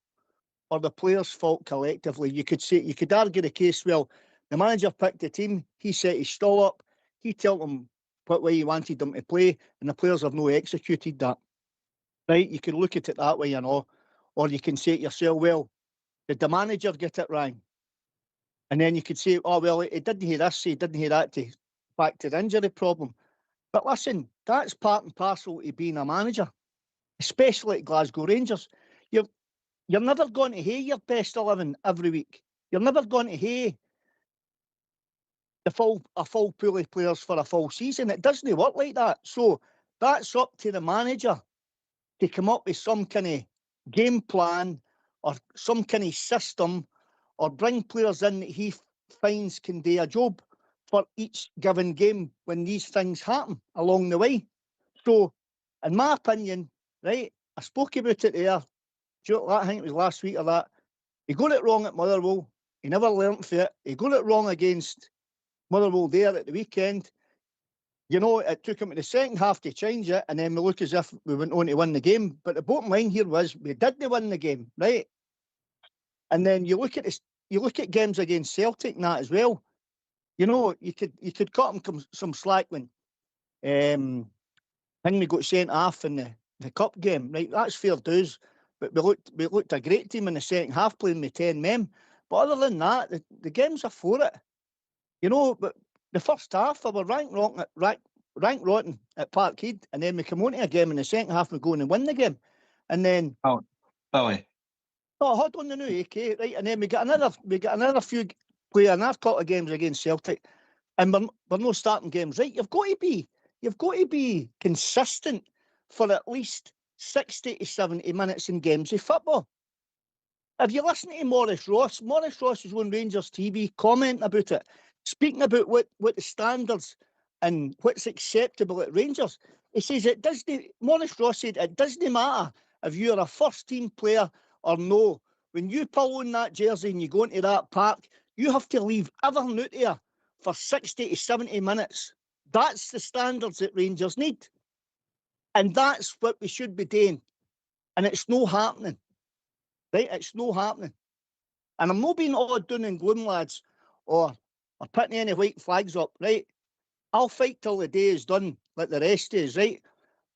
or the players' fault collectively. You could argue the case, well, the manager picked the team, he set his stall up, he told them what way he wanted them to play, and the players have not executed that. Right? You can look at it that way, you know, or you can say to yourself, well, did the manager get it wrong? And then you could say, oh, well, he didn't hear this, he didn't hear that, back to the injury problem. But listen, that's part and parcel to being a manager, especially at Glasgow Rangers. You're never going to have your best 11 every week. You're never going to have a full pool of players for a full season. It doesn't work like that. So that's up to the manager to come up with some kind of game plan or some kind of system, or bring players in that he finds can do a job for each given game when these things happen along the way. So, in my opinion, right, I spoke about it there. I think it was last week or that. He got it wrong at Motherwell. He never learnt from it. He got it wrong against Motherwell there at the weekend. You know, it took him to the second half to change it, and then we look as if we went on to win the game. But the bottom line here was we didn't win the game, right? And then you look at games against Celtic and that as well. You know, you could cut him some slack when we got sent off in the cup game, right? That's fair dues. But we looked a great team in the second half playing with 10 men. But other than that, the games are for it. You know, but the first half, they were rank rotten at Parkhead, and then we come on to a game in the second half, we go on and win the game. And then... Oh, Billy. Oh, hold on the new AK, right? And then we got another few play another couple of games against Celtic, and we're not starting games, right? You've got to be consistent for at least 60 to 70 minutes in games of football. If you listen to Maurice Ross is on Rangers TV commenting about it, speaking about what the standards and what's acceptable at Rangers. He says Maurice Ross said it doesn't matter if you're a first team player or no. When you pull on that jersey and you go into that park, you have to leave everything out there for 60 to 70 minutes. That's the standards that Rangers need. And that's what we should be doing. And it's no happening. Right? It's no happening. And I'm not being all doom and gloom, lads, or putting any white flags up, right? I'll fight till the day is done, like the rest is, right?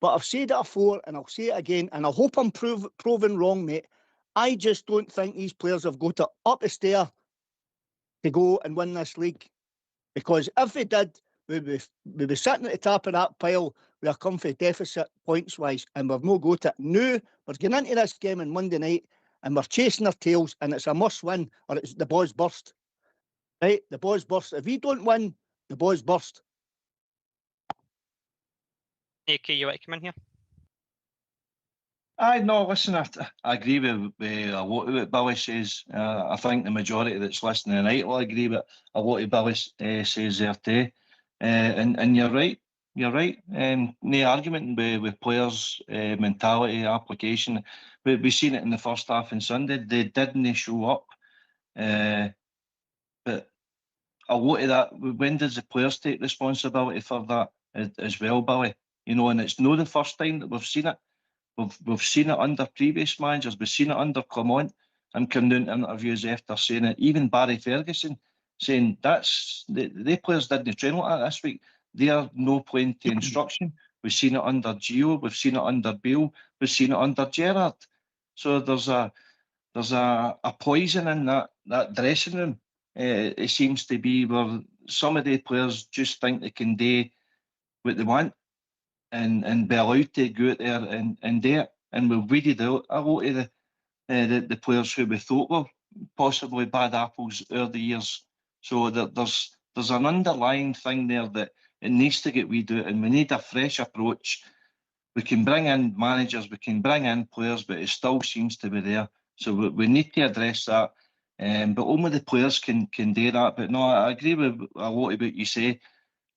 But I've said it before, and I'll say it again, and I hope I'm proven wrong, mate. I just don't think these players have got it up the stair to go and win this league. Because if they did, we'd be sitting at the top of that pile with a comfy deficit points-wise, and we've no got it. Now, we're getting into this game on Monday night, and we're chasing our tails, and it's a must-win, or it's the boys burst. Right? The boys burst. If we don't win, the boys burst. AK, you want to come in here? No, listen, I agree with a lot of what Billy says. I think the majority that's listening tonight will agree with a lot of Billy says there too. And you're right. You're right. No argument with players' mentality, application. We've seen it in the first half on Sunday. They didn't show up. But a lot of that, when does the players take responsibility for that as well, Billy? You know, and it's not the first time that we've seen it. We've seen it under previous managers. We've seen it under Clement. I'm coming down to interviews after saying it. Even Barry Ferguson saying the players didn't train like that this week. They are no playing to instruction. We've seen it under Gio. We've seen it under Beale. We've seen it under Gerrard. So there's a poison in that dressing room. It seems to be where some of the players just think they can do what they want. And be allowed to go out there and do it. And we've weeded out a lot of the players who we thought were possibly bad apples over the years. So there's an underlying thing there that it needs to get weeded out, and we need a fresh approach. We can bring in managers, we can bring in players, but it still seems to be there. So we need to address that. But only the players can do that. But no, I agree with a lot of what you say.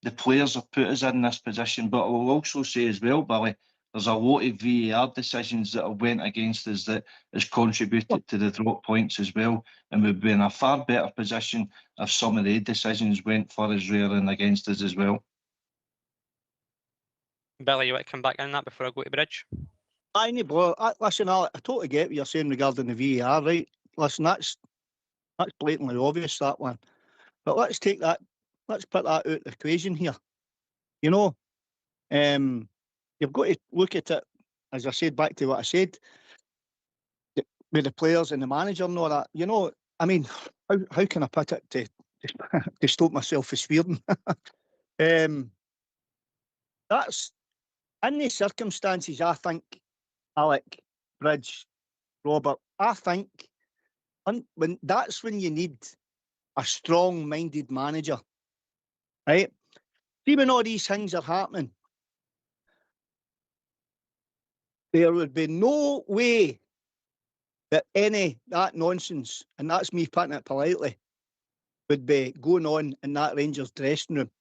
The players have put us in this position, but I will also say as well, Billy, there's a lot of VAR decisions that have went against us that has contributed to the drop points as well, and we'd be in a far better position if some of the decisions went for us rather than against us as well. Billy, you want to come back in that before I go to Bridge? Listen, I totally get what you're saying regarding the VAR, right? Listen, that's blatantly obvious, that one. But let's put that out of the equation here. You know, you've got to look at it, as I said, back to what I said, with the players and the manager and all that. You know, I mean, how can I put it to stop myself from swearing? That's, in the circumstances, I think, Alec, Bridge, Robert, I think when you need a strong-minded manager, right? See, when all these things are happening, there would be no way that that nonsense, and that's me putting it politely, would be going on in that Rangers dressing room.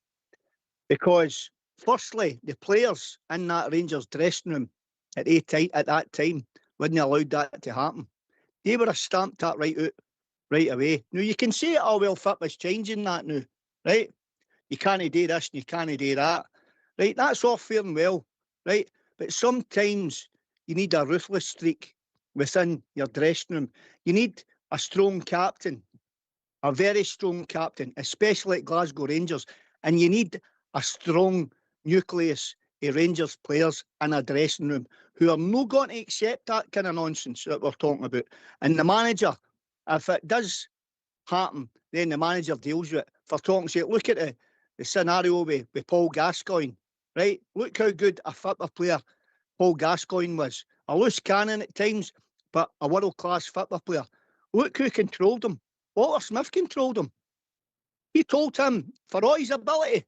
Because, firstly, the players in that Rangers dressing room at that time wouldn't have allowed that to happen. They would have stamped that right out, right away. Now, you can say, oh, well, fitness changing that now, right? You can't do this and you can't do that. Right, that's all fair and well, right? But sometimes you need a ruthless streak within your dressing room. You need a strong captain, a very strong captain, especially at Glasgow Rangers. And you need a strong nucleus of Rangers players in a dressing room who are not going to accept that kind of nonsense that we're talking about. And the manager, if it does happen, then the manager deals with it. For talking to look at the scenario with Paul Gascoigne, right? Look how good a football player Paul Gascoigne was. A loose cannon at times, but a world-class football player. Look who controlled him. Walter Smith controlled him. He told him, for all his ability,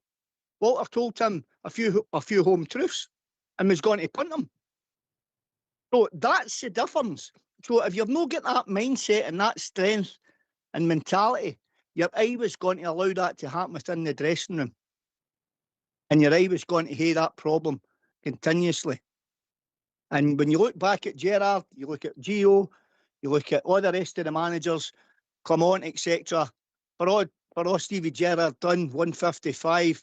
Walter told him a few home truths and was going to punt him. So that's the difference. So if you've not got that mindset and that strength and mentality, you're always going to allow that to happen within the dressing room. And you're always going to have that problem continuously. And when you look back at Gerrard, you look at Gio, you look at all the rest of the managers, Clement, etc. For all Stevie Gerrard done, 155.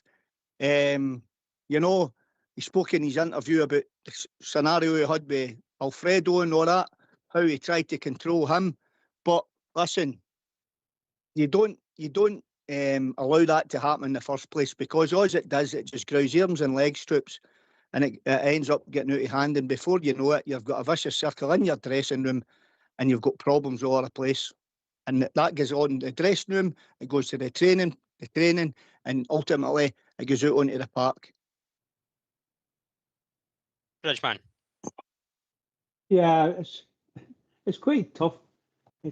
You know, he spoke in his interview about the scenario he had with Alfredo and all that, how he tried to control him. But listen, you don't allow that to happen in the first place, because all it does, it just grows arms and leg strips, and it ends up getting out of hand. And before you know it, you've got a vicious circle in your dressing room, and you've got problems all over the place. And that goes on the dressing room, it goes to the training, and ultimately it goes out onto the park. Bridgeman. Yeah, it's quite tough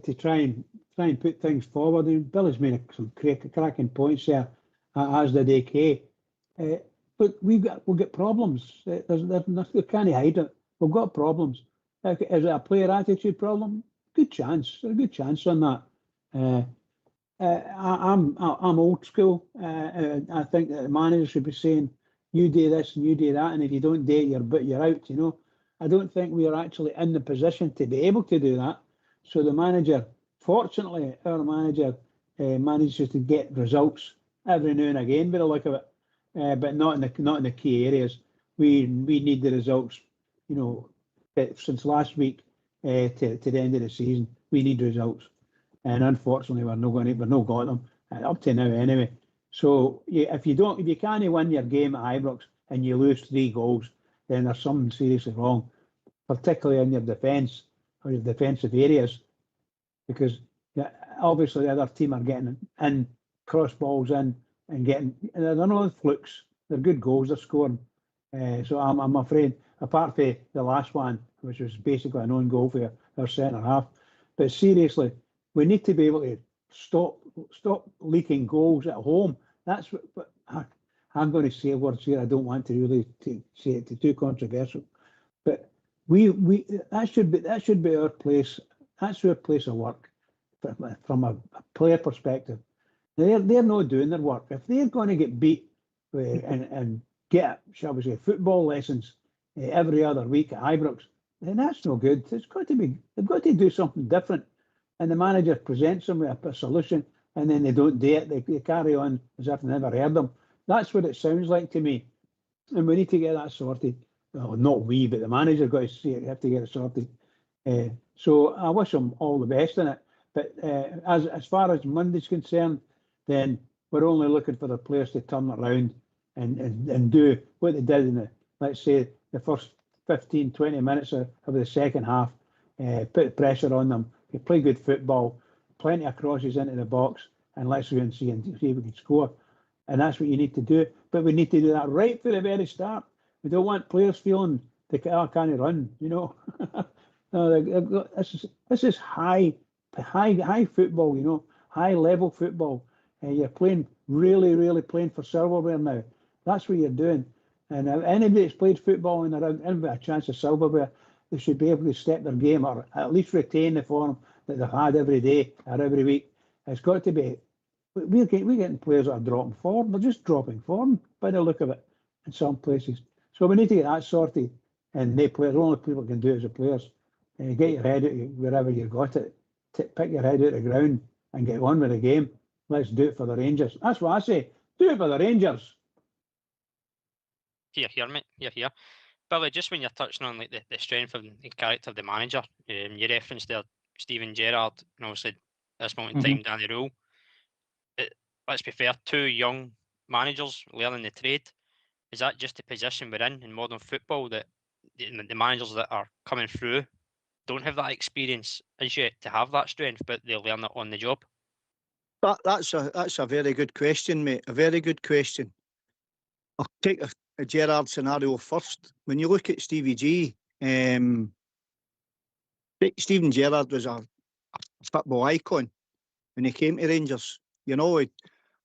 to try and put things forward. And Billy's made some cracking points there, as did AK. But we've got problems. There's nothing, we can't hide it. We've got problems. Is it a player attitude problem? Good chance. There's a good chance on that. I'm old school. I think that the manager should be saying, you do this and you do that, and if you don't do it, you're out. You know, I don't think we are actually in the position to be able to do that. So the manager, fortunately, our manager manages to get results every now and again, by the look of it, but not in the key areas. We need the results. You know, since last week to the end of the season, we need results, and unfortunately, we're not got them up to now anyway. So if you can't win your game at Ibrox and you lose 3 goals, then there's something seriously wrong, particularly in your defence or your defensive areas, because obviously the other team are getting in cross balls in and getting. They're not flukes. They're good goals they're scoring. So I'm afraid, apart from the last one, which was basically an own goal for our centre half, but seriously, we need to be able to stop leaking goals at home. That's what I'm going to say words here. I don't want to really say it too controversial, but that should be our place. That's our place of work from a player perspective. They're not doing their work. If they're going to get beat and get, shall we say, football lessons every other week at Ibrox, then that's no good. They've got to do something different. And the manager presents them with a solution, and then they don't do it. They carry on as if they never heard them. That's what it sounds like to me. And we need to get that sorted. Well, not we, but the manager got to see it. You have to get it sorted. So I wish them all the best in it. But as far as Monday's concerned, then we're only looking for the players to turn it around and do what they did in let's say, the first 15, 20 minutes of the second half. Put pressure on them. You play good football, plenty of crosses into the box, and let's go and see if we can score. And that's what you need to do. But we need to do that right from the very start. We don't want players feeling they can't run, you know. No, this is high football, you know, high level football. You're playing really playing for silverware now. That's what you're doing. And if anybody that's played football and they're in a chance of silverware, they should be able to step their game or at least retain the form that they've had every day or every week. It's got to be. We're getting players that are dropping form. They're just dropping form by the look of it in some places. So we need to get that sorted. And the only people can do it as the players. Get your head out wherever you got it. Pick your head out of the ground and get on with the game. Let's do it for the Rangers. That's what I say. Do it for the Rangers. Here, mate. Here. Billy, just when you're touching on like the strength of the character of the manager, you referenced there Steven Gerrard and obviously this moment in time Danny Rule. Let's be fair, 2 young managers learning the trade. Is that just the position we're in modern football, that the managers that are coming through don't have that experience as yet to have that strength, but they learn it on the job? That's a very good question, mate. A very good question. I'll take a Gerrard scenario first. When you look at Stevie G, Steven Gerrard was a football icon when he came to Rangers. You know, he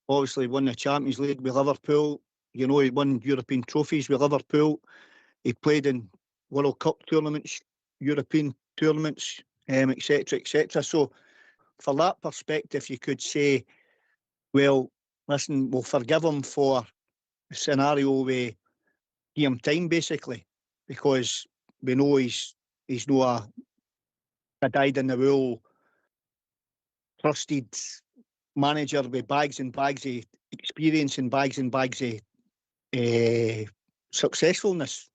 obviously won the Champions League with Liverpool. You know, he won European trophies with Liverpool. He played in World Cup tournaments, European tournaments, etc., etc. So, for that perspective, you could say, well, listen, we'll forgive him for the scenario where give him time, basically, because we know he's not a dyed-in-the-wool, trusted manager with bags and bags of experience and bags of successfulness,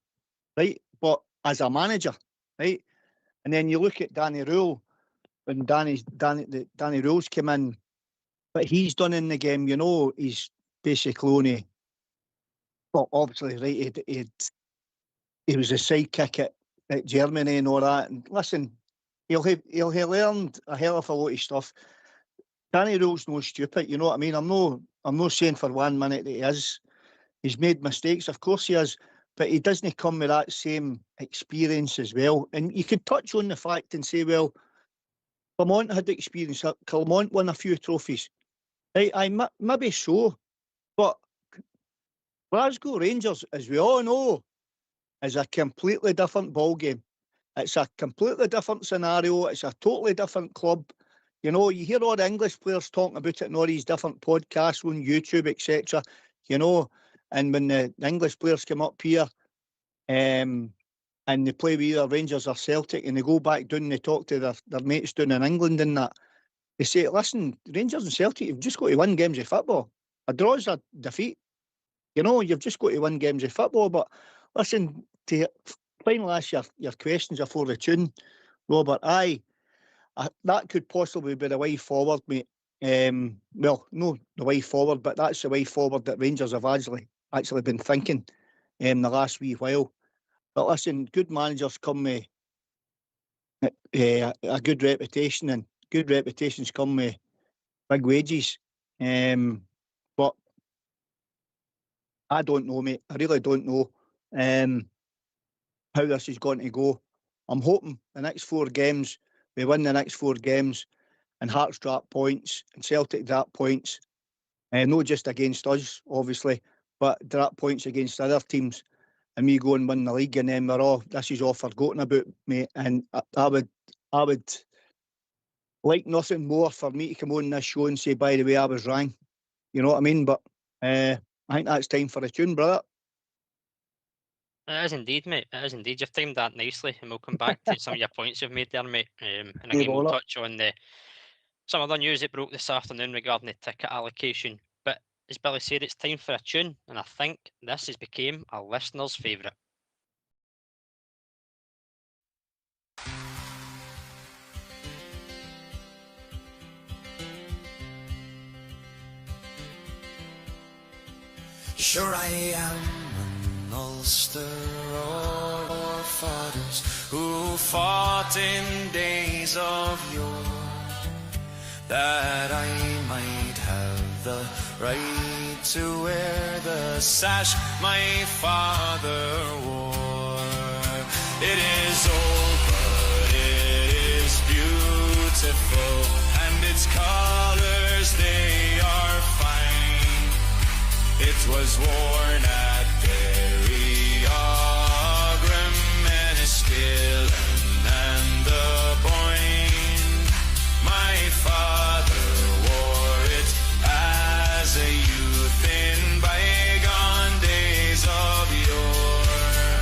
right? But as a manager, right? And then you look at Danny Rule, when Danny Rule's come in, what he's done in the game, you know, he's basically only, well, obviously, right, he was a sidekick at Germany and all that. And listen, he'll have learned a hell of a lot of stuff. Danny Rule's no stupid, you know what I mean? I'm not saying for 1 minute that he is. He's made mistakes, of course he has, but he doesn't come with that same experience as well. And you could touch on the fact and say, well, Clermont had experience. Clermont won a few trophies. Right, maybe so, but Glasgow Rangers, as we all know, is a completely different ballgame. It's a completely different scenario. It's a totally different club. You know, you hear all the English players talking about it in all these different podcasts on YouTube, etc. You know, and when the English players come up here, and they play with either Rangers or Celtic, and they go back down and they talk to their mates down in England and that, they say, listen, Rangers and Celtic, you've just got to win games of football. A draw is a defeat. You know, you've just got to win games of football. But listen, to finally ask your questions before the tune, Robert, that could possibly be the way forward, mate. Well, no, the way forward, but that's the way forward that Rangers have actually been thinking the last wee while. But listen, good managers come with a good reputation, and good reputations come with big wages. But I don't know, mate. I really don't know how this is going to go. I'm hoping the next 4 games, we win the next 4 games, and Hearts drop points, and Celtic drop points. Not just against us, obviously, but drop points against other teams, and we go and win the league, and then this is all forgotten about, mate. And I would like nothing more for me to come on this show and say, by the way, I was wrong. You know what I mean? But I think that's time for a tune, brother. It is indeed, mate. It is indeed. You've timed that nicely, and we'll come back to some of your points you've made there, mate. And again, we'll touch on some of the news that broke this afternoon regarding the ticket allocation. But as Billy said, it's time for a tune, and I think this has become a listener's favourite. Sure I am an Ulster or fathers who fought in days of yore, that I might have the right to wear the sash my father wore. It is old, but it is beautiful, and its colours, they are fine. It was worn at Derry, Aughrim, Enniskillen, and the Boyne. My father wore it as a youth in bygone days of yore,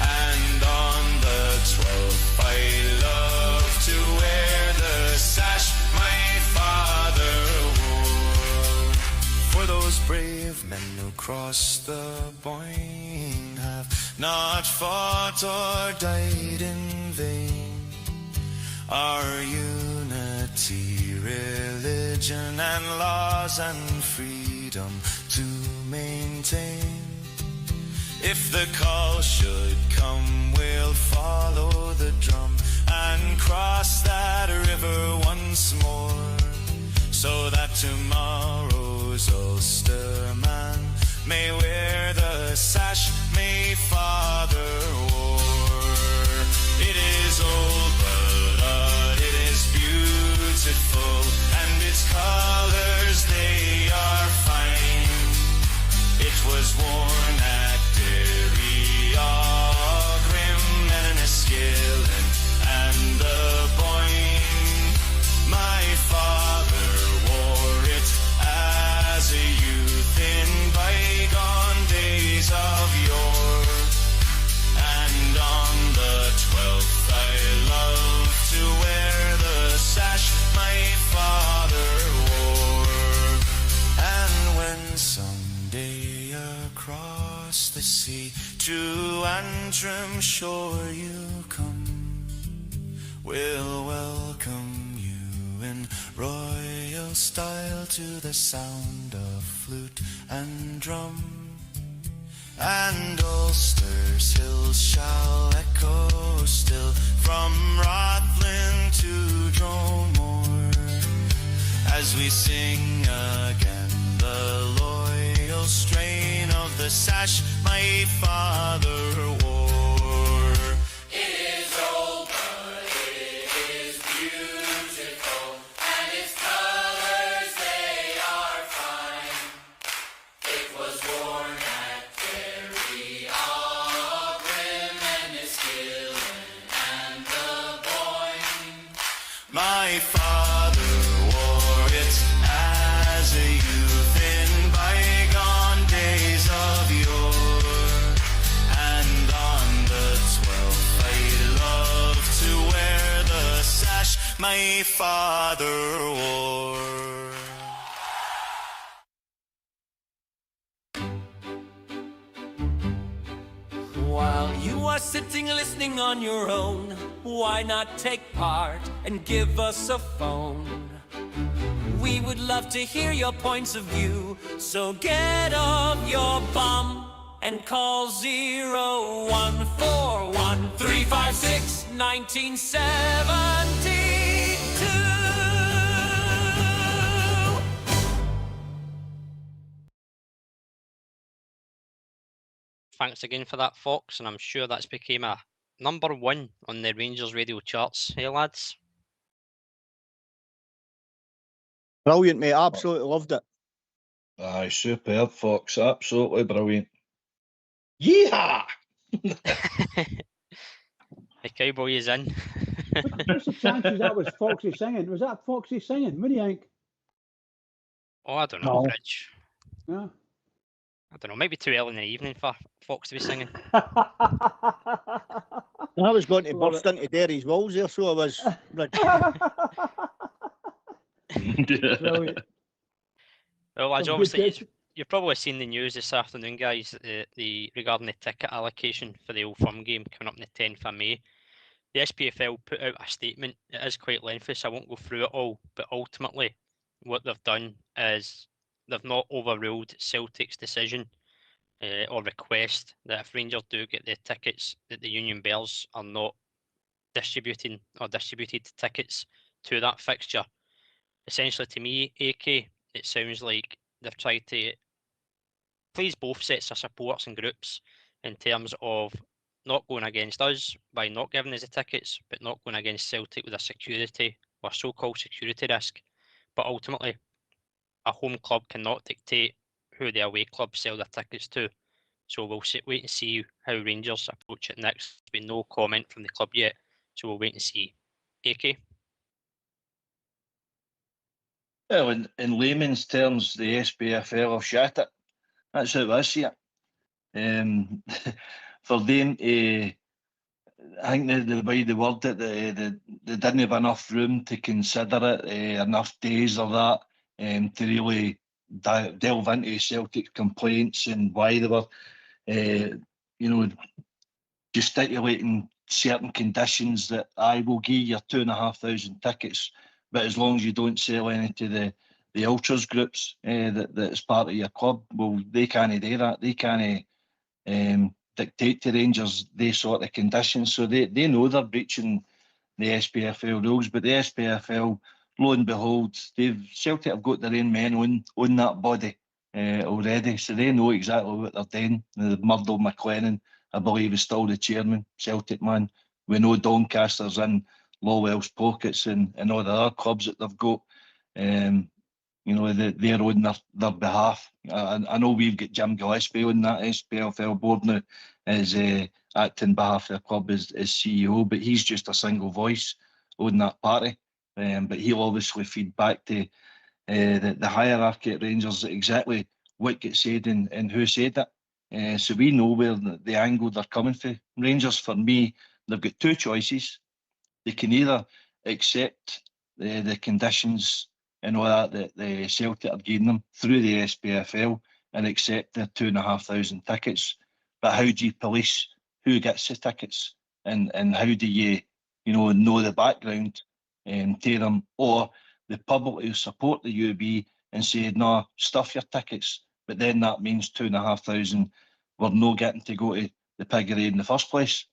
and on the 12th I love to wear the sash my father wore. For those brave men who crossed the Boyne have not fought or died in vain. Our unity, religion and laws and freedom to maintain. If the call should come, we'll follow the drum and cross that river once more, so that to see to Antrim shore you come. We'll welcome you in royal style to the sound of flute and drum. And Ulster's hills shall echo still from Rathlin to Dromore, as we sing again the loyal strain of the sash my father wore. It is old, but it is beautiful, and its colours they are fine. It was worn at Derry, Aughrim, and Enniskillen, and the Boyne. My father wore it as a youth in bygone days of yore, and on the 12th I love to wear the sash my father wore. While you are sitting listening on your own, why not take part and give us a phone? We would love to hear your points of view, so get off your bum and call 0141 356 1972. Thanks again for that, Fox, and I'm sure that's became a #1 on the Rangers radio charts. Hey, lads. Brilliant, mate. Absolutely loved it. Aye, superb, Fox. Absolutely brilliant. Yeehaw! The cowboy is in. What's the chances that was Foxy singing? Was that Foxy singing? What do you think? Oh, I don't know, No. Bridge. Yeah. I don't know. Maybe too early in the evening for Fox to be singing. I was going to burst into Derry's walls there, so I was. Brilliant. Well, as Some obviously good you've probably seen the news this afternoon, guys, the regarding the ticket allocation for the Old Firm game coming up on the 10th of May. The SPFL put out a statement. It is quite lengthy, so I won't go through it all. But ultimately, what they've done is they've not overruled Celtic's decision or request that if Rangers do get the tickets, that the Union Bears are not distributed tickets to that fixture. Essentially, to me, AK, it sounds like they've tried to please both sets of supporters and groups in terms of not going against us by not giving us the tickets, but not going against Celtic with a security or so-called security risk. But ultimately, a home club cannot dictate who the away club sell their tickets to. So we'll wait and see how Rangers approach it next. There's been no comment from the club yet, so we'll wait and see. AK? Well, in layman's terms, the SPFL have shot it. That's how I see it. For them to, I think the way they word it, they didn't have enough room to consider it, enough days or that, to really delve into Celtic complaints and why they were, gesticulating certain conditions that I will give you 2,500 tickets, but as long as you don't sell any to the ultras groups that's part of your club, well, they can't do that. They can't dictate to Rangers these sort of conditions. So they know they're breaching the SPFL rules, but the SPFL, lo and behold, Celtic have got their own men on that body already, so they know exactly what they're doing. Murdo McLennan, I believe, is still the chairman, Celtic man. We know Doncaster's in Lawwell's pockets and all the other clubs that they've got. They're on their behalf. I know we've got Jim Gillespie on that SPFL board now, as acting behalf of the club as CEO, but he's just a single voice on that party. But he'll obviously feed back to the hierarchy at Rangers exactly what gets said and who said it. So we know where the angle they're coming from. Rangers, for me, they've got two choices. They can either accept the conditions and all that the Celtic are giving them through the SPFL and accept the 2,500 tickets. but how do you police who gets the tickets, and how do you, know the background to them, or the public who support the UB and say, no, stuff your tickets, but then that means 2,500 we're not getting to go to the piggery in the first place,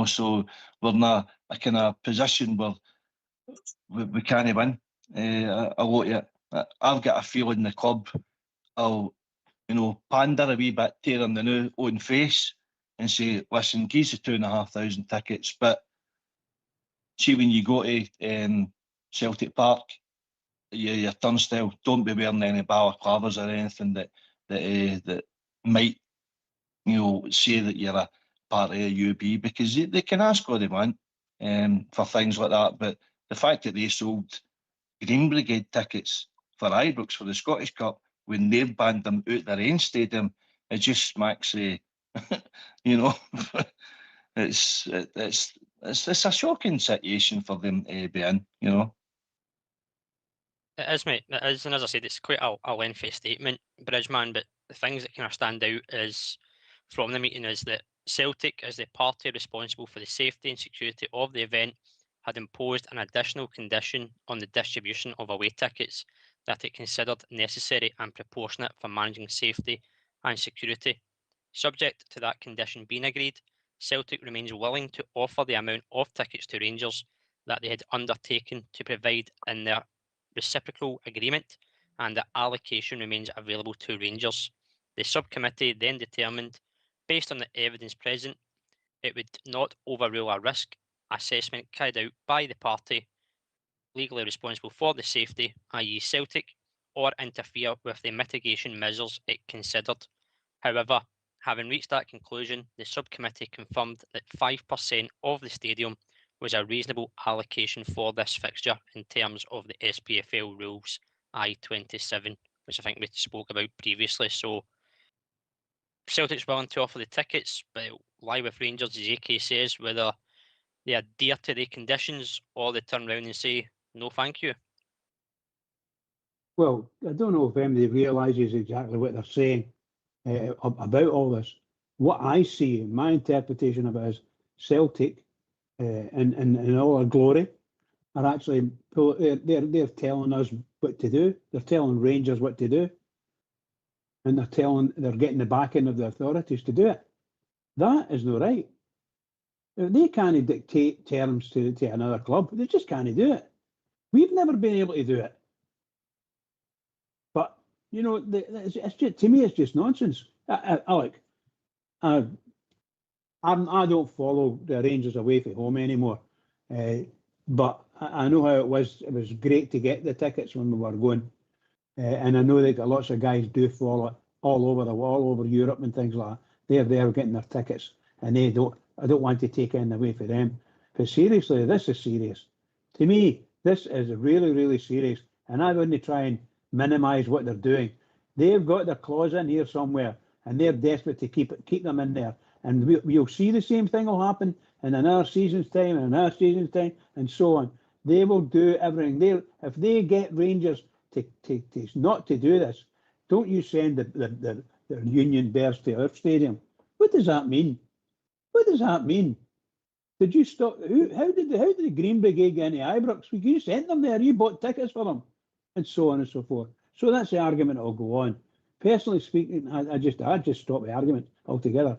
so we're in a kind of position where we can't win a lot yet. I've got a feeling the club will, pander a wee bit, tear them the new own face and say, listen, give the 2,500 tickets, but see when you go to Celtic Park, your turnstile, don't be wearing any balaclavas or anything that might, say that you're a part of a UB, because they can ask what they want for things like that. But the fact that they sold Green Brigade tickets for Ibrox for the Scottish Cup when they've banned them out their own stadium, it just smacks it's a shocking situation for them to be in, It is, mate. It is, and as I said, it's quite a lengthy statement, Bridgeman. But the things that kind of stand out is from the meeting is that Celtic, as the party responsible for the safety and security of the event, had imposed an additional condition on the distribution of away tickets that it considered necessary and proportionate for managing safety and security. Subject to that condition being agreed, Celtic remains willing to offer the amount of tickets to Rangers that they had undertaken to provide in their reciprocal agreement, and the allocation remains available to Rangers. The subcommittee then determined, based on the evidence present, it would not overrule a risk assessment carried out by the party legally responsible for the safety, i.e. Celtic, or interfere with the mitigation measures it considered. However, having reached that conclusion, the subcommittee confirmed that 5% of the stadium was a reasonable allocation for this fixture in terms of the SPFL rules I-27, which I think we spoke about previously. So Celtic's willing to offer the tickets, but it'll lie with Rangers, as AK says, whether they adhere to the conditions or they turn around and say, no thank you. Well, I don't know if anybody realises exactly what they're saying about all this. What I see, my interpretation of it is Celtic, in all their glory, are actually they're telling us what to do. They're telling Rangers what to do, and they're getting the backing of the authorities to do it. That is not right. They can't dictate terms to another club. They just can't do it. We've never been able to do it. But it's just, to me, it's just nonsense. Alec, I don't follow the Rangers away from home anymore, but I know how it was. It was great to get the tickets when we were going, and I know that lots of guys do follow it all over Europe and things like that. They're there getting their tickets, and I don't want to take anything away from them. But seriously, this is serious. To me, this is really, really serious, and I wouldn't try and minimise what they're doing. They've got their clause in here somewhere, and they're desperate to keep them in there. And we'll see the same thing will happen in another season's time, and another season's time, and so on. They will do everything. If they get Rangers to not to do this, don't you send the Union Bears to our stadium. What does that mean? What does that mean? Did you stop? How did the Green Brigade get into Ibrox? You sent them there. You bought tickets for them, and so on and so forth. So that's the argument that will go on. Personally speaking, I'd just stop the argument altogether.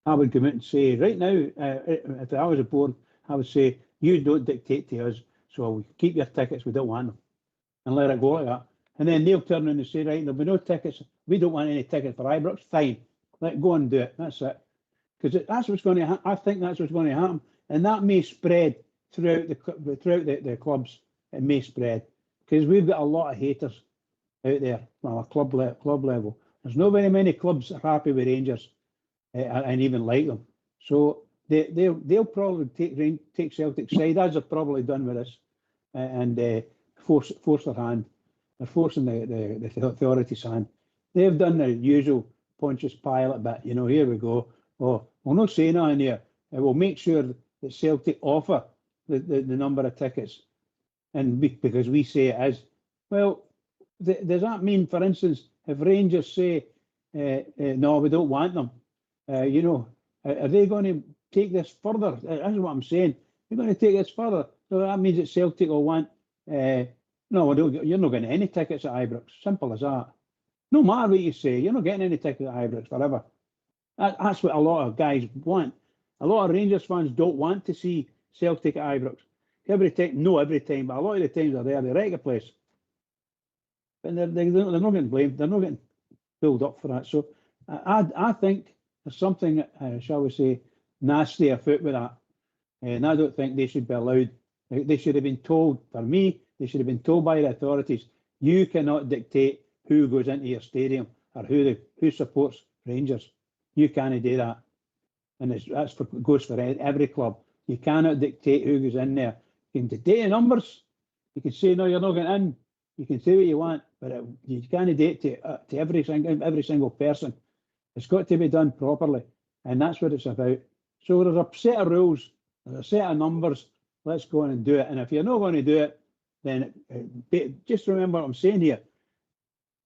I would come out and say, right now, if I was a board, I would say, you don't dictate to us, so keep your tickets, we don't want them, and let it go like that. And then they'll turn around and say, right, there'll be no tickets, we don't want any tickets for Ibrox, fine, let go and do it, that's it. Because that's what's going to happen. I think that's what's going to happen, and that may spread throughout the clubs. It may spread because we've got a lot of haters out there from a club level. There's not very many clubs that are happy with Rangers and even like them. So they'll probably take Celtic's side, as they've probably done with us, and force their hand. They're forcing the authorities' hand. They've done the usual Pontius Pilate bit. Here we go. Oh, we'll not say nothing here. We'll make sure that Celtic offer the number of tickets, and because we say it is. Well, does that mean, for instance, if Rangers say no, we don't want them, You know, are they going to take this further? That's what I'm saying. You're going to take this further. So that means that Celtic will want, no, you're not getting any tickets at Ibrox. Simple as that. No matter what you say, you're not getting any tickets at Ibrox forever. That's what a lot of guys want. A lot of Rangers fans don't want to see Celtic at Ibrox. Every time, but a lot of the times they're there, they wreck the place. But they're not getting blamed. They're not getting pulled up for that. So I think there's something, shall we say, nasty afoot with that. And I don't think they should be allowed. They should have been told, for me, they should have been told by the authorities, you cannot dictate who goes into your stadium or who supports Rangers. You can't do that. And goes for every club. You cannot dictate who goes in there. You can dictate the numbers. You can say, no, you're not getting in. You can say what you want, but you can't do it to every single person. It's got to be done properly. And that's what it's about. So there's a set of rules, there's a set of numbers. Let's go on and do it. And if you're not going to do it, then just remember what I'm saying here.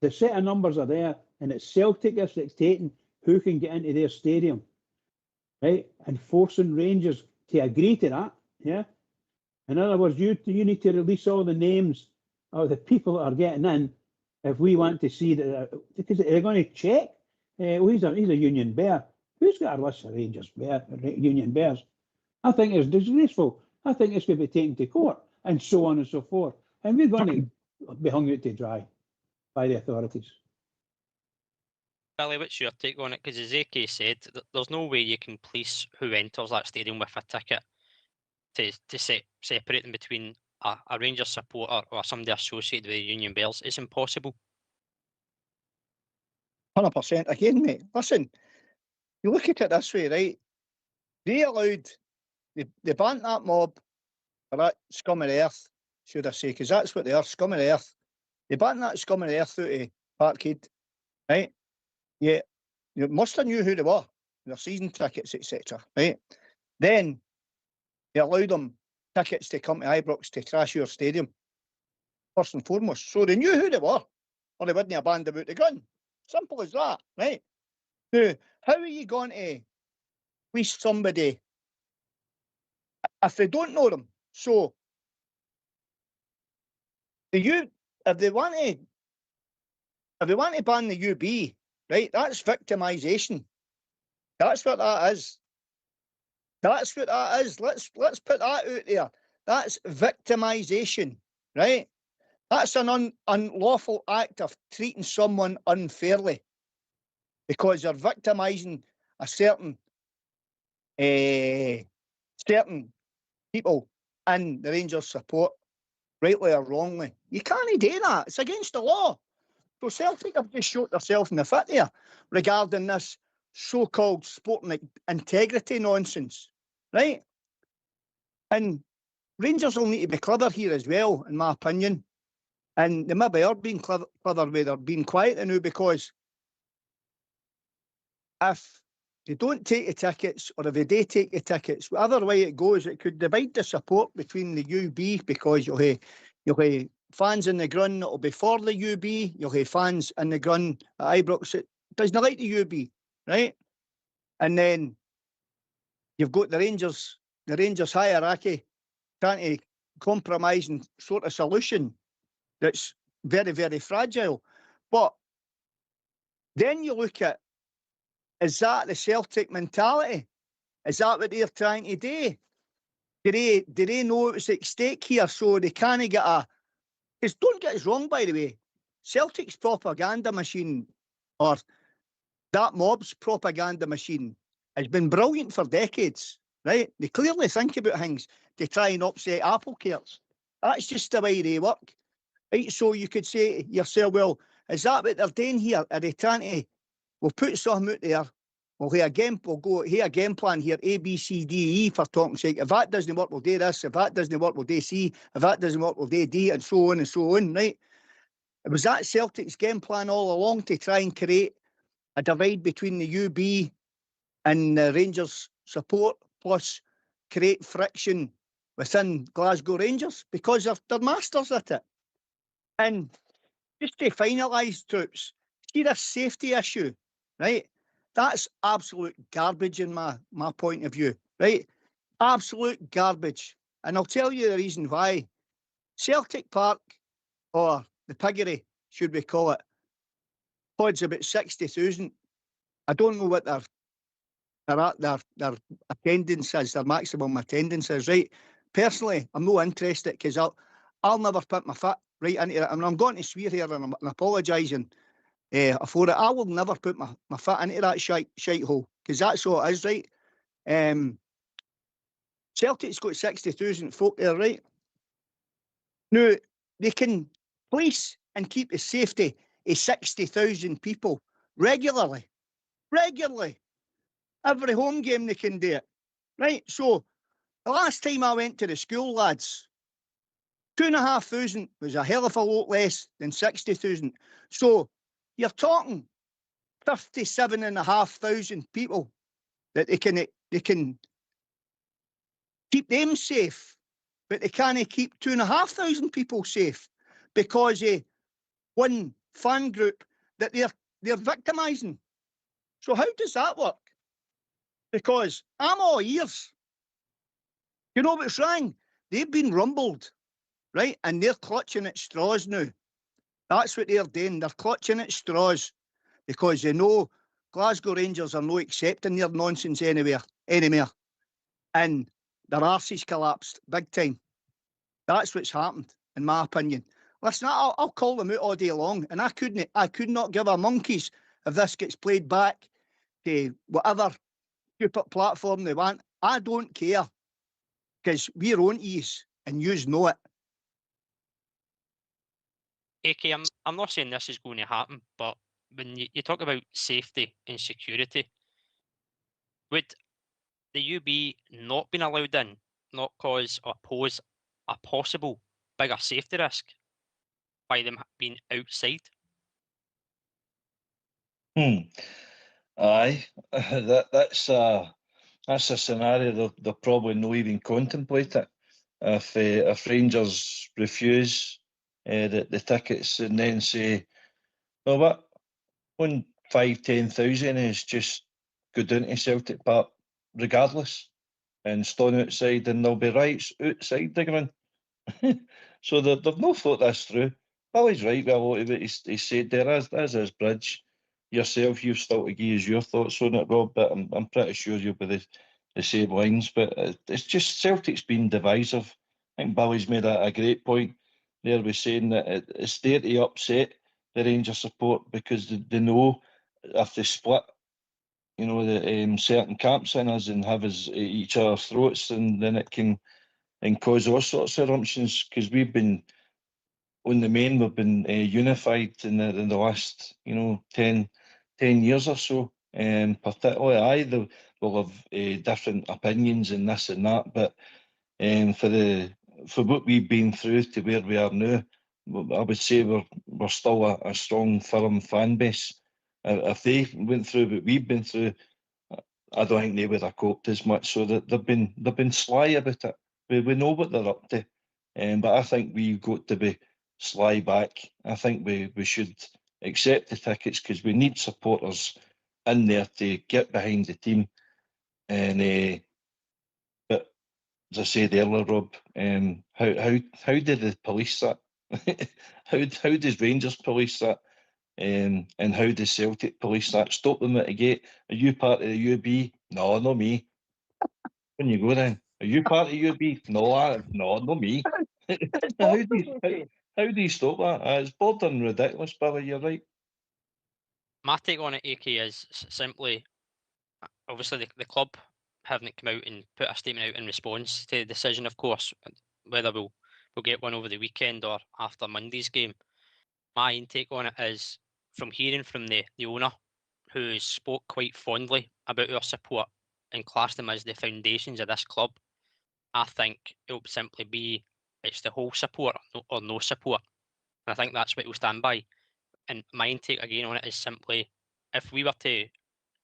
The set of numbers are there, and it's Celtic that's dictating who can get into their stadium, right? And forcing Rangers to agree to that, yeah? In other words, you need to release all the names of the people that are getting in if we want to see that, because they're going to check. He's a Union Bear. Who's got a list of Rangers Union Bears? I think it's disgraceful. I think it's going to be taken to court and so on and so forth. And we're going to be hung out to dry by the authorities. Billy, what's your take on it? Because as AK said, there's no way you can police who enters that stadium with a ticket to separate them between a Rangers supporter or somebody associated with the Union Bears. It's impossible. 100%. Again, mate, listen, you look at it this way, right? They banned that mob, or that scum of the earth, should I say, because that's what they are, scum of the earth. They banned that scum of the earth out of Parkhead, right? Yeah, you must have knew who they were, their season tickets, etc., right? Then they allowed them tickets to come to Ibrox to crash your stadium, first and foremost. So they knew who they were, or they wouldn't have banned them out the gun. Simple as that, right? Now, how are you going to police somebody if they don't know them? So, if they want to ban the UB, right? That's victimisation. That's what that is. That's what that is. Let's put that out there. That's victimisation, right? That's an unlawful act of treating someone unfairly because you're victimising a certain people in the Rangers support, rightly or wrongly. You can't do that. It's against the law. So Celtic have just shot themselves in the foot there regarding this so-called sporting integrity nonsense, right? And Rangers will need to be clever here as well, in my opinion. And they maybe are being clever where they're being quiet now, because if they don't take the tickets, or if they do take the tickets, whatever way it goes, it could divide the support between the UB, because you'll have fans in the Grun that'll be for the UB, you'll have fans in the Grun at Ibrox that doesn't like the UB, right? And then you've got the Rangers hierarchy trying to compromise and sort of solution that's very, very fragile. But then you look at, is that the Celtic mentality? Is that what they're trying to do? Do they know what's at stake here, so they can't get because don't get us wrong, by the way, Celtic's propaganda machine, or that mob's propaganda machine, has been brilliant for decades, right? They clearly think about things to try and upset apple carts. That's just the way they work, right? So you could say to yourself, well, is that what they're doing here? Are they trying to, we'll put something out there, we'll go here a game plan here, A, B, C, D, E, for talking sake. If that doesn't work, we'll do this. If that doesn't work, we'll do C. If that doesn't work, we'll do D, and so on, right? It was that Celtic's game plan all along, to try and create a divide between the UB and the Rangers support, plus create friction within Glasgow Rangers, because they're masters at it. And just to finalise, troops, see this safety issue, right? That's absolute garbage in my point of view, right? Absolute garbage. And I'll tell you the reason why. Celtic Park, or the Piggery, should we call it, holds about 60,000. I don't know what their attendance is, their maximum attendance is, right? Personally, I'm not interested because I'll never put my foot right into it. I mean, I'm going to swear here and I'm apologising for it. I will never put my foot into that shite hole because that's all it is, right? Celtic's got 60,000 folk there, right? Now, they can police and keep the safety of 60,000 people regularly. Every home game they can do it, right? So the last time I went to the school, lads, 2,500 was a hell of a lot less than 60,000. So you're talking 57,500 people that they can keep them safe, but they can't keep 2,500 people safe because of one fan group that they're victimising. So how does that work? Because I'm all ears. You know what's wrong? They've been rumbled, right? And they're clutching at straws now. That's what they're doing. They're clutching at straws because they know Glasgow Rangers are not accepting their nonsense anymore. And their arses collapsed big time. That's what's happened, in my opinion. Listen, I'll call them out all day long, and I could not give a monkeys if this gets played back to whatever stupid platform they want. I don't care, because we're on yous, and yous know it. AK, I'm not saying this is going to happen, but when you talk about safety and security, would the UB not being allowed in not cause or pose a possible bigger safety risk by them being outside? Aye, that's a scenario they'll probably not even contemplate it. If Rangers refuse the tickets and then say, well, what, when 5,000-10,000 is just go down to Celtic Park regardless and stand outside, and there'll be rights outside the ground. So they've not thought this through. Billy's right with a lot of it he said there, as his bridge. Yourself, you've still to give us your thoughts on it, Rob, but I'm pretty sure you'll be the same lines. But it's just Celtic's been divisive. I think Billy's made a great point there with saying that it's there to upset the Rangers support because they know if they split, the certain camps in us and have us at each other's throats, and then it can cause all sorts of eruptions because we've been on the main, we've been unified in the last 10 years or so. Particularly, they will have different opinions and this and that, but for what we've been through to where we are now, I would say we're still a strong, firm fan base. If they went through what we've been through, I don't think they would have coped as much. So that they've been sly about it. We know what they're up to, but I think we've got to be sly back. I think we should accept the tickets because we need supporters in there to get behind the team. And but as I said earlier, Rob, how did they police that? how does Rangers police that? And how does Celtic police that? Stop them at the gate. Are you part of the UB? No, not me. When you go then, are you part of UB? No, no, not me. How do you stop that? It's bordering ridiculous, Billy. You're right. My take on it, AK, is simply, obviously, the club haven't come out and put a statement out in response to the decision, of course, whether we'll get one over the weekend or after Monday's game. My intake on it is, from hearing from the owner, who spoke quite fondly about our support and classed them as the foundations of this club, I think it will simply be it's the whole support or no support. And I think that's what we'll stand by. And my intake again on it is simply, if we were to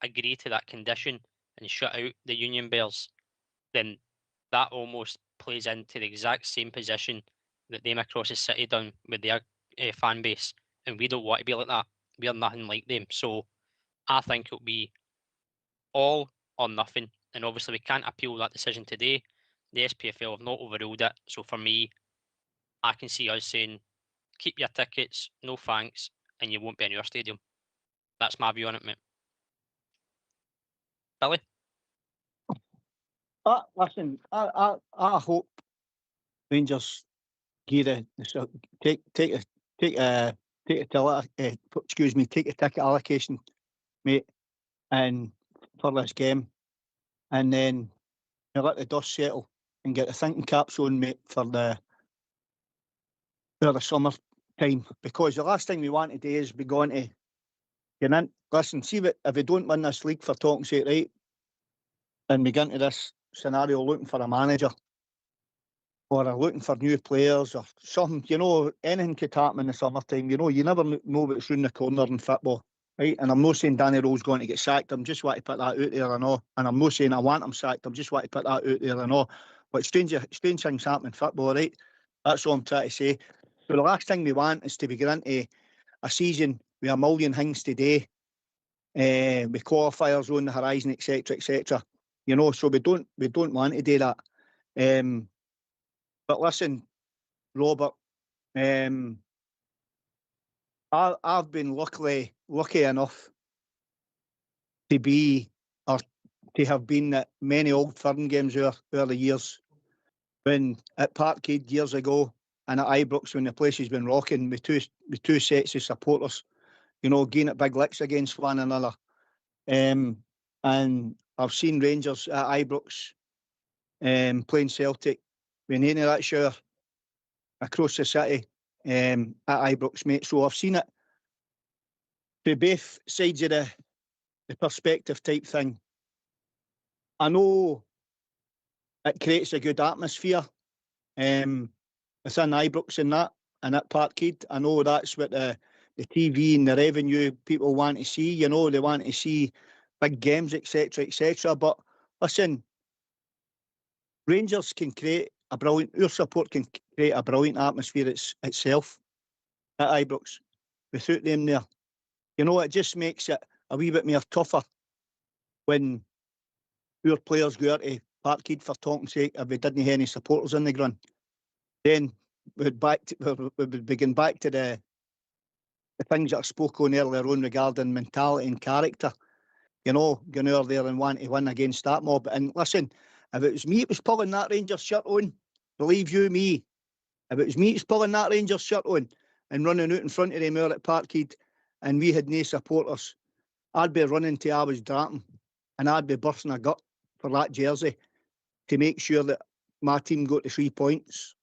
agree to that condition and shut out the Union Bears, then that almost plays into the exact same position that them across the city done with their fan base. And we don't want to be like that. We are nothing like them. So I think it'll be all or nothing. And obviously we can't appeal that decision today. The SPFL have not overruled it. So for me, I can see us saying, keep your tickets, no thanks, and you won't be in our stadium. That's my view on it, mate. Billy? Listen, I hope Rangers gear take a ticket allocation, mate, and for this game, and then you let the dust settle and get the thinking caps on, mate, for the summer time, because the last thing we want to do is be going to get in. Listen, see if we don't win this league, for talking sake, right, and we get into this scenario looking for a manager or looking for new players or something, anything could happen in the summertime. You never know what's round the corner in football, right? And I'm not saying Danny Rowe's going to get sacked. I'm just want to put that out there and all. And I'm not saying I want him sacked. I'm just want to put that out there and all. But strange things happen in football, right? That's all I'm trying to say. So the last thing we want is to be getting into a season with a million things today, with qualifiers on the horizon, etc., etc. So we don't want to do that. But listen, Robert, I've been lucky enough to be, or to have been at many Old Firm games over the years. When at Parkhead years ago, and at Ibrox when the place has been rocking with two sets of supporters, getting at big licks against one another. And I've seen Rangers at Ibrox playing Celtic when any of that shower across the city at Ibrox, mate. So I've seen it to both sides of the perspective type thing. I know it creates a good atmosphere within Ibrox and that, and at Parkhead. I know that's what the TV and the revenue people want to see. They want to see big games, etc., etc. But listen, Rangers can create your support can create a brilliant atmosphere itself at Ibrox without them there. It just makes it a wee bit more tougher when our players go out to Parkhead, for talking sake, if we didn't have any supporters in the ground. Then we'd begin back to the things that I spoke on earlier on regarding mentality and character. Going over there and want to win against that mob. And listen, if it was me that was pulling that Rangers shirt on, believe you me, if it was me that was pulling that Rangers shirt on and running out in front of them out at Parkhead and we had no supporters, I'd be running till I was draping and I'd be bursting a gut for that jersey to make sure that my team got the 3 points,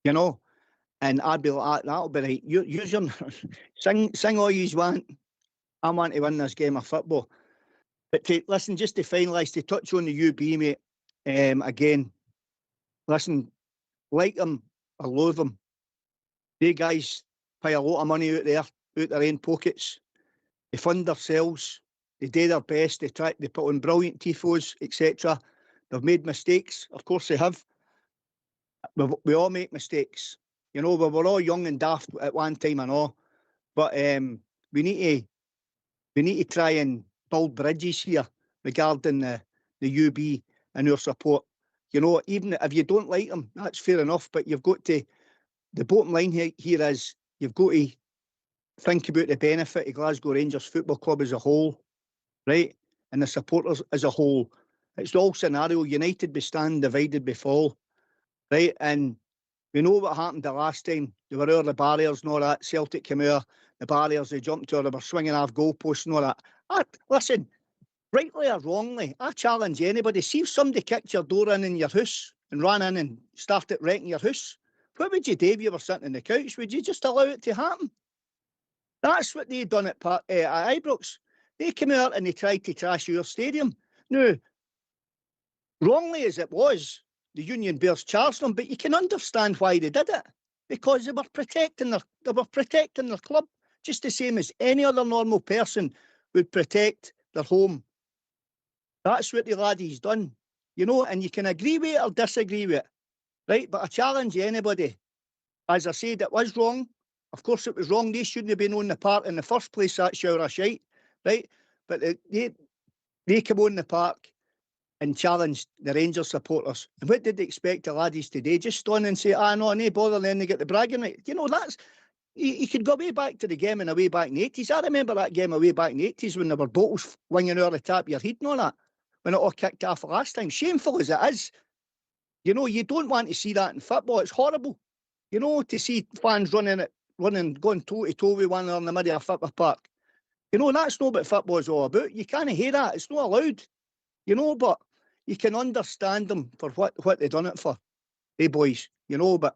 and I'd be like, that'll be right. Use your sing all you want. I want to win this game of football. But listen, just to finalise, to touch on the UB, mate, again, listen, like them or loathe them, they guys pay a lot of money out their own pockets. They fund themselves. They do their best. They put on brilliant tifos, etc. They've made mistakes. Of course they have. We all make mistakes. We were all young and daft at one time and all. But we need to try and build bridges here regarding the UB and your support. Even if you don't like them, that's fair enough. But you've got to. The bottom line here is you've got to think about the benefit of Glasgow Rangers Football Club as a whole, right? And the supporters as a whole. It's the whole scenario. United we stand, divided we fall, right? And we know what happened the last time. They were over the barriers and all that. Celtic came out, the barriers, they jumped to, they were swinging off goalposts and all that. Listen, rightly or wrongly, I challenge anybody. See if somebody kicked your door in your house and ran in and started wrecking your house. What would you do if you were sitting on the couch? Would you just allow it to happen? That's what they done at Ibrox. They came out and they tried to trash your stadium. Now, wrongly as it was, the Union Bears charged them, but you can understand why they did it. Because they were protecting their club, just the same as any other normal person would protect their home. That's what the laddie's done, and you can agree with it or disagree with it, right? But I challenge anybody. As I said, it was wrong. Of course, it was wrong. They shouldn't have been on the part in the first place, that shower of shite, right? But they they come on the park and challenged the Rangers supporters. And what did they expect the laddies today? Just stand and say, no, no bother, and then they get the bragging right. You know, that's, you could go way back to the game in the way back in the 80s. I remember that game away back in the 80s when there were bottles winging over the top of your head and all that, when it all kicked off the last time. Shameful as it is. You know, you don't want to see that in football. It's horrible. You know, to see fans running, going toe-to-toe with one another in the middle of a football park. You know, that's not what football is all about. You can't hear that. It's not allowed. You know, but you can understand them for what they done it for. Hey, boys, you know, but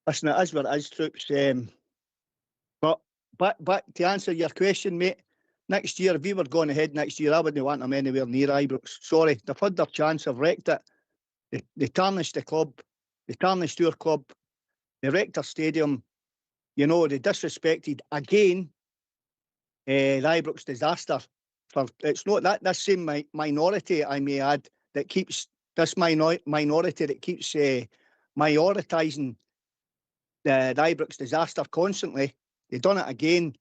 listen, it is what it is, troops. But back to answer your question, mate, next year, if we were going ahead next year, I wouldn't want them anywhere near Ibrox. Sorry, they've had their chance, they've wrecked it. They tarnished the club, they tarnished your club, they wrecked our stadium, you know, they disrespected again the Ibrox disaster. It's not that this same minority, I may add, that keeps this minority that keeps majoritizing the Ibrox disaster constantly. They done it again,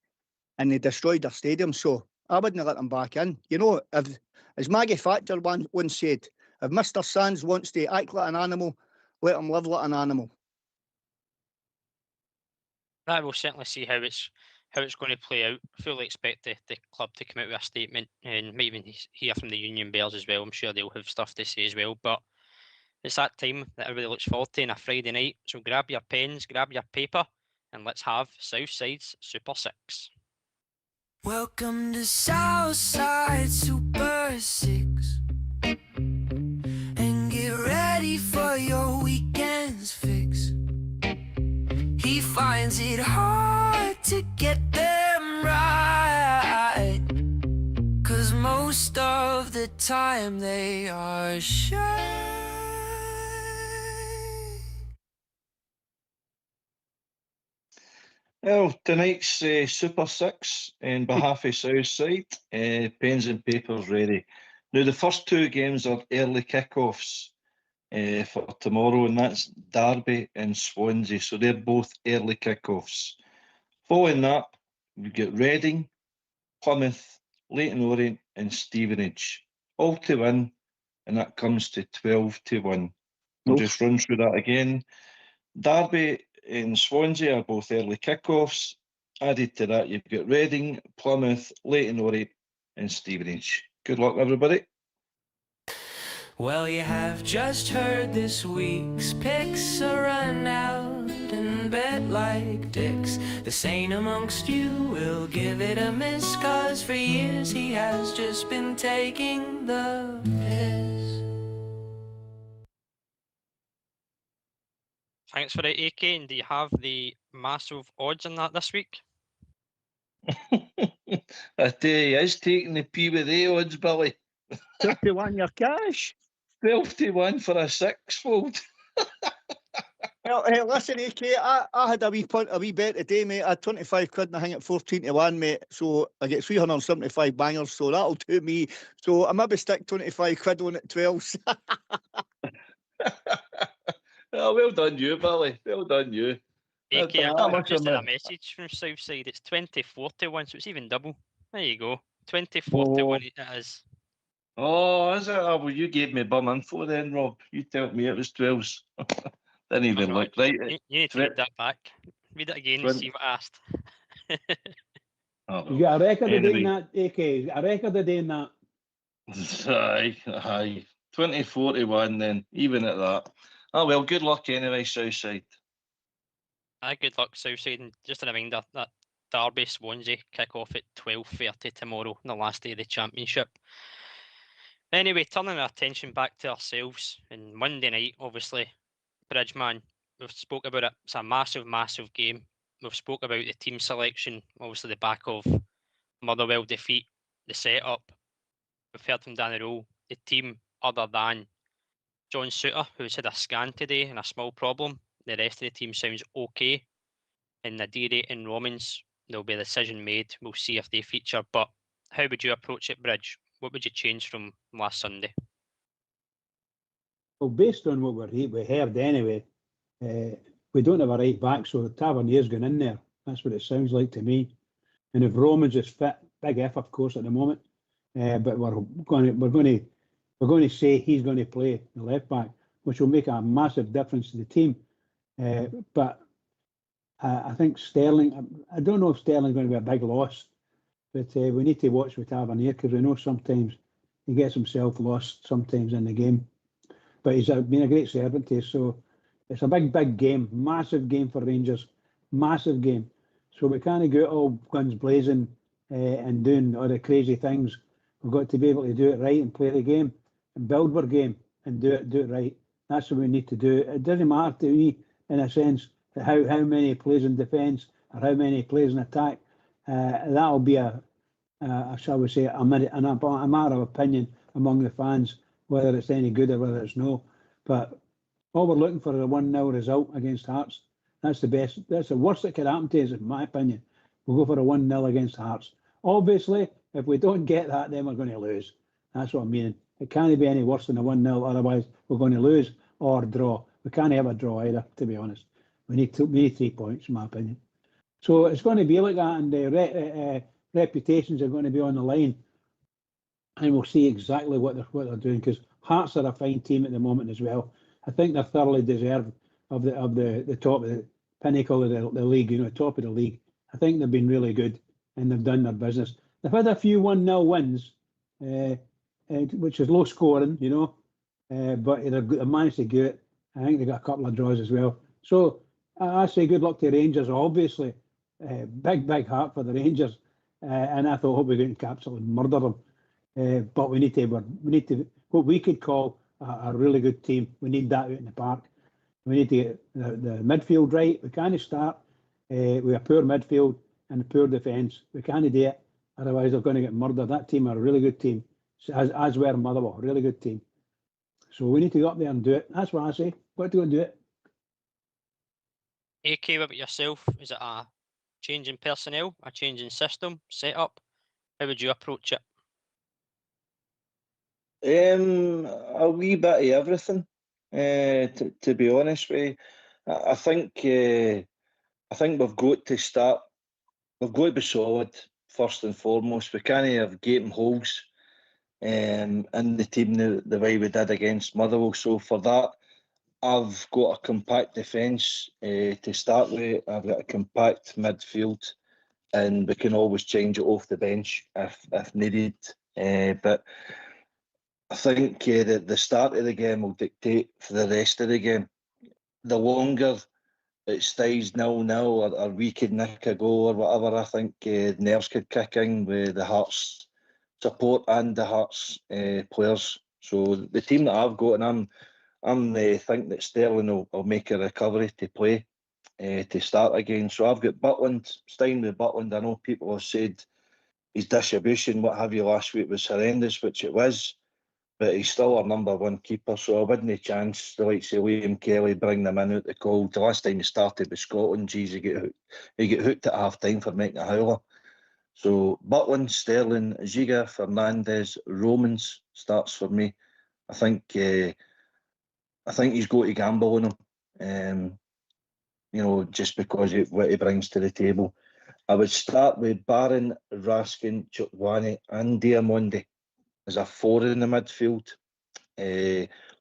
and they destroyed their stadium. So I wouldn't let them back in. You know, as Maggie Thatcher once said, if Mr. Sands wants to act like an animal, let him live like an animal. I will certainly see how it's going to play out. I fully expect the club to come out with a statement, and maybe even hear from the Union Bears as well. I'm sure they'll have stuff to say as well. But it's that time that everybody looks forward to on a Friday night. So grab your pens, grab your paper, and let's have Southside's Super 6. Welcome to Southside Super 6. And get ready for your weekend's fix. He finds it hard to get them right, 'cause most of the time they are shy. Well, tonight's Super 6 on behalf of Southside, pens and papers ready. Now, the first two games are early kick-offs for tomorrow, and that's Derby and Swansea, so they're both early kick-offs. Following that, we've got Reading, Plymouth, Leyton Orient and Stevenage, all to win, and that comes to 12-1. I'll just run through that again. Derby and Swansea are both early kick-offs. Added to that, you've got Reading, Plymouth, Leyton Orient and Stevenage. Good luck, everybody. Well, you have just heard this week's picks are run out and bet like dicks. The sane amongst you will give it a miss, 'cause for years he has just been taking the piss. Thanks for it, AK. And do you have the massive odds on that this week? I tell you, he's taking the P with A odds, Billy. 31 your cash. 12-1 for a six-fold. Well, hey, listen, AK, I had a wee bet today, mate. I had 25 quid and I think at 14-1, mate. So I get 375 bangers, so that'll do me. So I maybe stick 25 quid on at 12. Oh, well done you, Billy. Well done you. AK, I've just had a message from Southside. It's 24-1, so it's even double. There you go. 24-1 it is. Oh, is it? Oh, well, you gave me bum info then, Rob. You told me it was 12s. Didn't even look right. You need to read that back. Read it again and see what I asked. You got a record of doing that, AK? You got a record of doing that? Aye. 24-1 then, even at that. Oh, well, good luck anyway, Southside. Good luck, Southside. And just a reminder that Derby Swansea kick off at 12:30 tomorrow, the last day of the championship. Anyway, turning our attention back to ourselves, and Monday night, obviously, Bridgeman, we've spoke about it. It's a massive, massive game. We've spoke about the team selection, obviously the back of Motherwell defeat, the setup. We've heard from Danny Rowe, the team other than John Souttar, who's had a scan today and a small problem. The rest of the team sounds okay. In Nadiri and Romans, there'll be a decision made. We'll see if they feature. But how would you approach it, Bridge? What would you change from last Sunday? Well, based on what we heard anyway, we don't have a right back, so the Tavernier's going in there. That's what it sounds like to me. And if Romans is fit, big if, of course, at the moment. but we're going to say he's going to play the left back, which will make a massive difference to the team. But I think Sterling, I don't know if Sterling's going to be a big loss, but we need to watch with Tavernier, because we know sometimes he gets himself lost sometimes in the game. But he's been a great servant to us, so it's a big game, massive game for Rangers, massive game. So we can't go out all guns blazing and doing all the crazy things. We've got to be able to do it right and play the game and build our game and do it right. That's what we need to do. It doesn't matter to me, in a sense, how many plays in defence or how many plays in attack. That'll be shall we say, a matter of opinion among the fans, whether it's any good or whether it's no. But all we're looking for is a 1-0 result against Hearts. That's the best. That's the worst that could happen to us, in my opinion. We'll go for a 1-0 against Hearts. Obviously, if we don't get that, then we're going to lose. That's what I'm meaning. It can't be any worse than a 1-0, otherwise we're going to lose or draw. We can't have a draw either, to be honest. We need 3 points, in my opinion. So it's going to be like that, and the reputations are going to be on the line, and we'll see exactly what they're doing, because Hearts are a fine team at the moment as well. I think they're thoroughly deserved of the top of the pinnacle of the league, top of the league. I think they've been really good and they've done their business. They've had a few 1-0 wins, which is low scoring, but they've managed to get it. I think they got a couple of draws as well. So I say good luck to Rangers, obviously. Big heart for the Rangers, and I hope we can absolutely murder them. But we need to what we could call a really good team. We need that out in the park. We need to get the midfield right. We can't start with a poor midfield and a poor defence. We can't do it, otherwise they're going to get murdered. That team are a really good team, as were Motherwell, a really good team. So we need to go up there and do it. That's what I say. Got to go and do it. AK, what about yourself? Is it a change in personnel, a change in system, setup? How would you approach it? A wee bit of everything. To be honest with you, I think we've got to start. We've got to be solid first and foremost. We can't have gaping holes in the team the way we did against Motherwell. So for that, I've got a compact defence to start with. I've got a compact midfield, and we can always change it off the bench if needed. But I think the start of the game will dictate for the rest of the game. The longer it stays 0-0, or we could nick a goal or whatever, I think nerves could kick in with the Hearts support and the Hearts players. So the team that I've got, and I'm think that Sterling will make a recovery to play to start again. So I've got Butland, staying with Butland. I know people have said his distribution, what have you, last week was horrendous, which it was, but he's still our number one keeper, so I wouldn't chance the likes of Liam Kelly, bring them in out the cold. The last time he started with Scotland, geez, he get hooked at half time for making a howler. So Butland, Sterling, Ziga, Fernandes, Romans starts for me. I think he's got to gamble on him, just because of what he brings to the table. I would start with Barron, Raskin, Chukwani and Diamondi as a 4 in the midfield,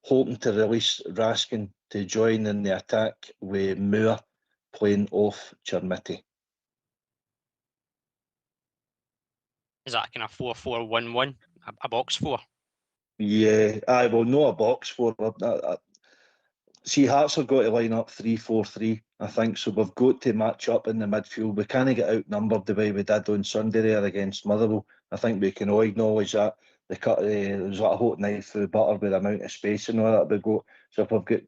hoping to release Raskin to join in the attack with Moore playing off Chermiti. Is that kind of 4-4-1-1, a box 4? Yeah, well, not a box 4. See, Hearts have got to line up 3-4-3, I think, so we've got to match up in the midfield. We can't get outnumbered the way we did on Sunday there against Motherwell. I think we can all acknowledge that. There was like a hot knife through butter with the amount of space and all that we got. So if we've got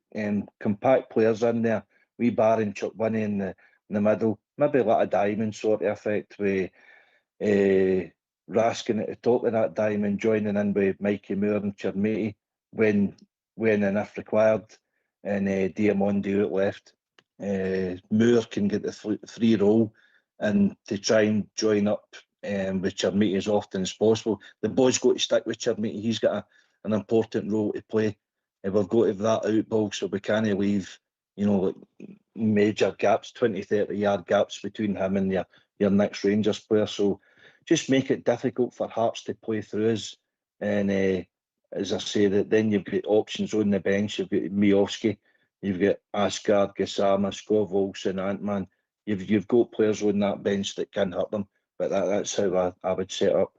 compact players in there, we Barron, Chukwani in the middle, maybe like a diamond sort of effect with Raskin at the top of that diamond, joining in with Mikey Moore and Chermiti when and if required, and Diamondi out left. Moore can get the free roll and to try and join up with Chermiti as often as possible. The boy's got to stick with Chermiti. He's got an important role to play. We've got to have that out ball, so we can't leave, like major gaps, 20-30 yard gaps between him and your next Rangers player. So just make it difficult for Hearts to play through us. And as I say, that then you've got options on the bench. You've got Miovski, you've got Asgard, Gassama, Skov Olsen, Antman. You've got players on that bench that can hurt them. But that's how I would set up.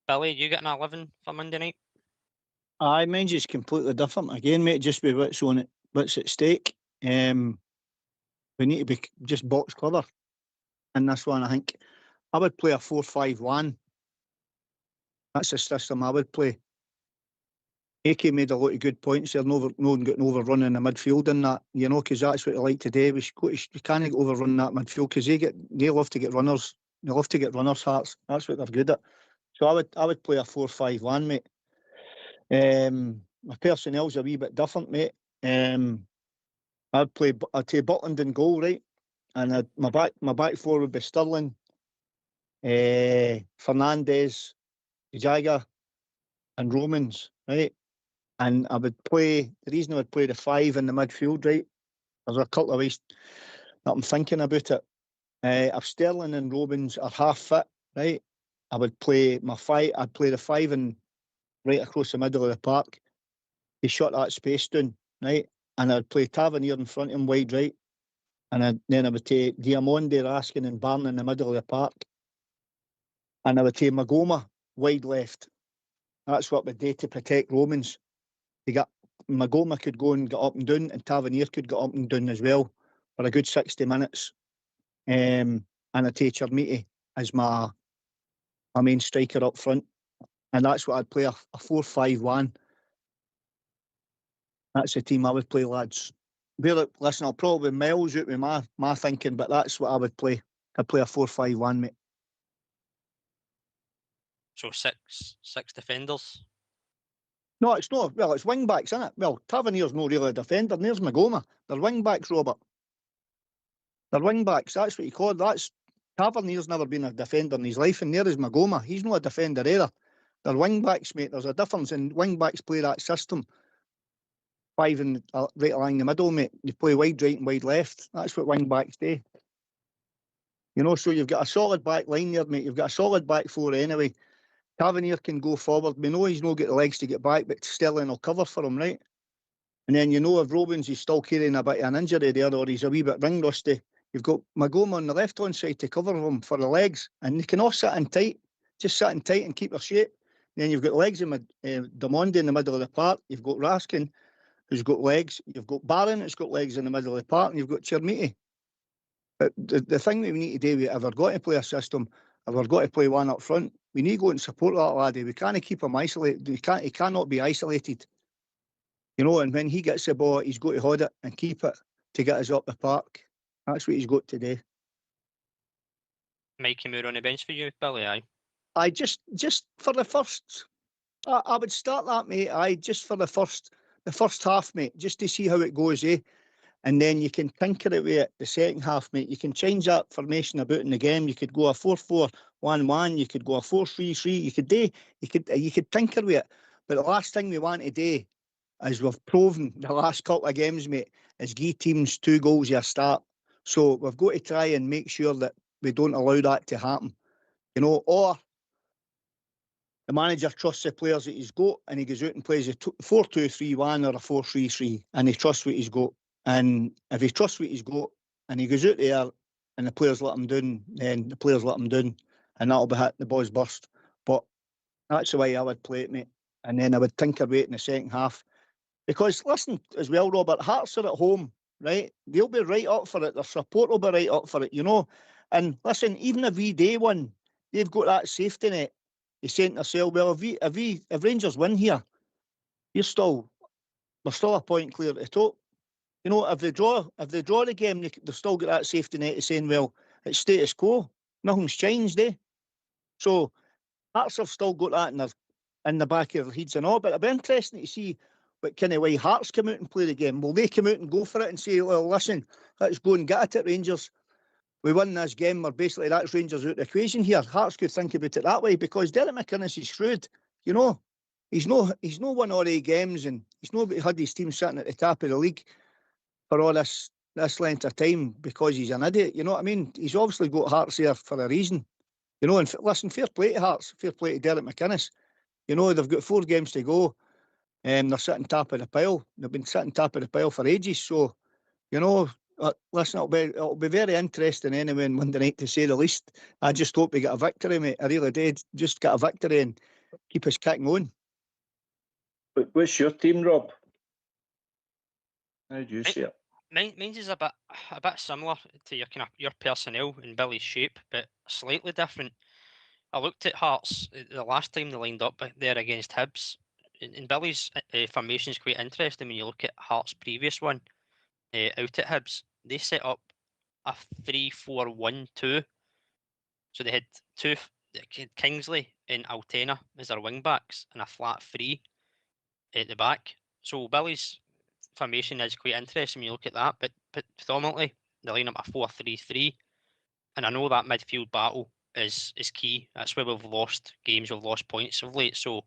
Billy, you getting 11 for Monday night? Aye, mine's just completely different again, mate. Just with what's at stake. We need to be just box clever in this one. I think I would play a 4-5-1. That's the system I would play. Ake made a lot of good points there. No one getting overrun in the midfield in that, you know, because that's what they like today. We can't get overrun that midfield because they love to get runners. They love to get runners' Hearts. That's what they're good at. So I would play a 4-5-1, mate. My personnel's a wee bit different, mate. I'd take Butland in goal, right? And my back four would be Sterling, Fernandez, Jagger, and Romans, right? And I would play, the reason I would play the 5 in the midfield, right? There's a couple of ways that I'm thinking about it. If Sterling and Romans are half fit, right? I would play I'd play the 5 and right across the middle of the park. He shut that space down, right? And I'd play Tavernier in front of him wide right. And then I would take Diamonde, Raskin and Barn in the middle of the park. And I would take Magoma wide left. That's what we do to protect Romans. Magoma could go and get up and down, and Tavernier could get up and down as well for a good 60 minutes. And I'd take Chermiti as my main striker up front. And that's what I'd play, a 4-5-1. That's the team I would play, lads. Listen, I'll probably be miles out with my thinking, but that's what I would play. I'd play a 4-5-1, mate. So six defenders? No, it's not. Well, it's wing backs, isn't it? Well, Tavernier's not really a defender. And there's Magoma. They're wing backs, Robert. They're wing backs. That's what you call it. Tavernier's never been a defender in his life, and there is Magoma. He's not a defender either. They're wing backs, mate. There's a difference, and wing backs play that system. 5 and right along the middle, mate. You play wide right and wide left. That's what wing backs do. You know, so you've got a solid back line there, mate. You've got a solid back four anyway. Tavernier can go forward. We know he's not got the legs to get back, but Sterling will cover for him, right? And then you know if Robbins is still carrying a bit of an injury there, or he's a wee bit ring rusty, you've got Magoma on the left-hand side to cover him for the legs, and they can all sit in tight, just sit in tight and keep their shape. And then you've got the legs of Diamonde in the middle of the park. You've got Raskin, who's got legs. You've got Barron, who's got legs in the middle of the park, and you've got Chermiti. But the thing that we need to do, if we're going to play a system, if we're going to play one up front, we need to go and support that laddie. We can't keep him isolated. He cannot be isolated. You know, and when he gets the ball, he's got to hold it and keep it to get us up the park. That's what he's got to do. Mikey Moore on the bench for you, Billy, aye? I just for the first, I would start that, mate. Just for the first half, mate, just to see how it goes, eh? And then you can tinker it with it the second half, mate. You can change that formation about in the game. You could go a 4-4-1-1. You could go a 4-3-3. You could tinker with it. But the last thing we want to do, as we've proven the last couple of games, mate, is give teams 2 goals at a start. So we've got to try and make sure that we don't allow that to happen. You know, or the manager trusts the players that he's got, and he goes out and plays a 4-2-3-1 or a 4-3-3, and he trusts what he's got. And if he trusts what he's got, and he goes out there, and the players let him down, then the players let him down, and that'll be hit, the boys burst. But that's the way I would play it, mate. And then I would tinker with it in the second half. Because, listen, as well, Robert, Hearts are at home, right? They'll be right up for it. Their support will be right up for it, you know. And listen, even if we day one, they've got that safety net. They saying to themselves, well, if Rangers win here, we're still a point clear at the top. You know, if they draw the game, they've still got that safety net of saying, well, it's status quo. Nothing's changed, eh? So Hearts have still got that in the back of their heads and all. But it'll be interesting to see what kind of way Hearts come out and play the game. Will they come out and go for it and say, well, listen, let's go and get it, Rangers. We win this game, or basically that's Rangers out the equation here. Hearts could think about it that way, because Derek McInnes is shrewd, you know. He's no won all 8 games, and he's not had his team sitting at the top of the league for all this this length of time because he's an idiot. You know what I mean? He's obviously got Hearts there for a reason. You know, and listen, fair play to Hearts, fair play to Derek McInnes. You know, they've got 4 games to go. They're sitting top of the pile. They've been sitting top of the pile for ages. So, you know, listen, it'll be very interesting anyway on Monday night, to say the least. I just hope we get a victory, mate. I really did. Just get a victory and keep us kicking on. But what's your team, Rob? How do you see it? Mine's is a bit similar to your personnel and Billy's shape, but slightly different. I looked at Hearts the last time they lined up there against Hibs. And Billy's formation is quite interesting when you look at Hearts' previous one out at Hibs. They set up a 3-4-1-2. So they had Kingsley and Altena as their wing backs and a flat 3 at the back. So Billy's formation is quite interesting when you look at that, but predominantly they line up a 4-3-3. And I know that midfield battle is key. That's where we've lost games, we've lost points of late. So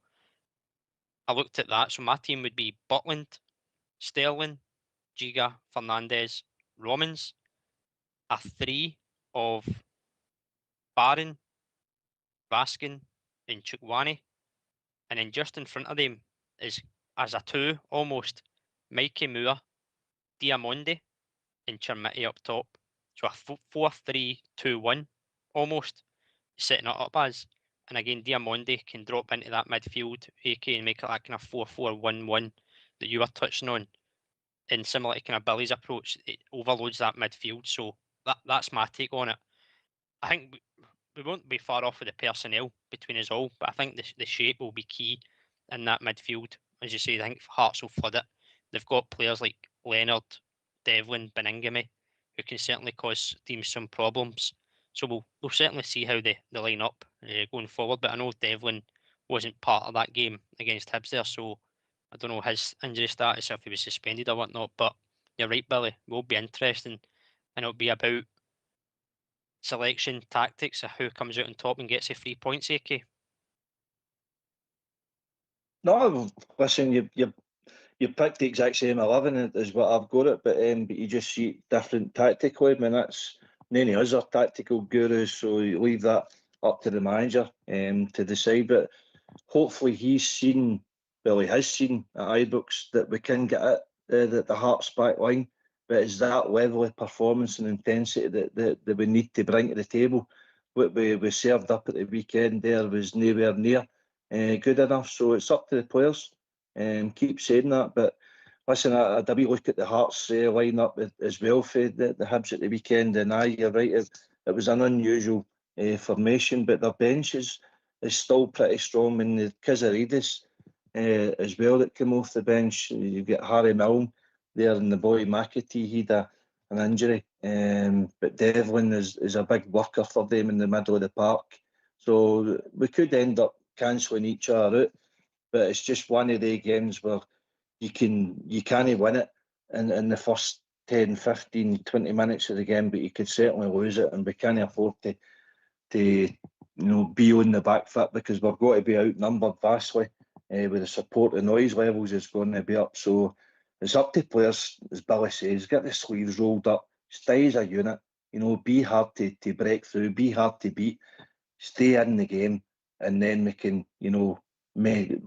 I looked at that. So my team would be Butland, Sterling, Giga, Fernandez, Romans, a 3 of Barron, Vaskin, and Chukwani. And then just in front of them is, as a 2 almost, Mikey Moore, Diamondi, and Chermiti up top. So a 4-3-2-1 almost, setting it up as. And again, Diamondi can drop into that midfield, AK, and make it that kind of 4-4-1-1 that you were touching on. And similar to kind of Billy's approach, it overloads that midfield. So that's my take on it. I think we won't be far off with the personnel between us all, but I think the shape will be key in that midfield. As you say, I think Hearts will flood it. They've got players like Leonard, Devlin, Beningame, who can certainly cause teams some problems. So we'll certainly see how they line up going forward. But I know Devlin wasn't part of that game against Hibs there, so I don't know his injury status, if he was suspended or whatnot. But you're right, Billy. It will be interesting, and it'll be about selection, tactics, of who comes out on top and gets the 3 points, AK. No, listen, you picked the exact same 11 as what I've got it, but you just see it different tactically. I mean, that's none of us are tactical gurus, so you leave that up to the manager to decide. But hopefully he has seen at Ibrox that we can get it, the Hearts back line, but it's that level of performance and intensity that we need to bring to the table. What we served up at the weekend there was nowhere near good enough, so it's up to the players. Keep saying that, but listen, I had a wee look at the Hearts line-up as well for the Hibs at the weekend, and you're right, it was an unusual formation, but their bench is still pretty strong. And the Kizaridis as well that came off the bench. You get Harry Milne there, and the boy McAtee, he had an injury, but Devlin is a big worker for them in the middle of the park, so we could end up cancelling each other out. But it's just one of the games where you can't win it in the first 10, 15, 20 minutes of the game, but you could certainly lose it, and we can't afford to be on the back foot, because we're going to be outnumbered vastly with the support. The noise levels is going to be up, so it's up to players, as Billy says, get the sleeves rolled up, stay as a unit, be hard to break through, be hard to beat, stay in the game, and then we can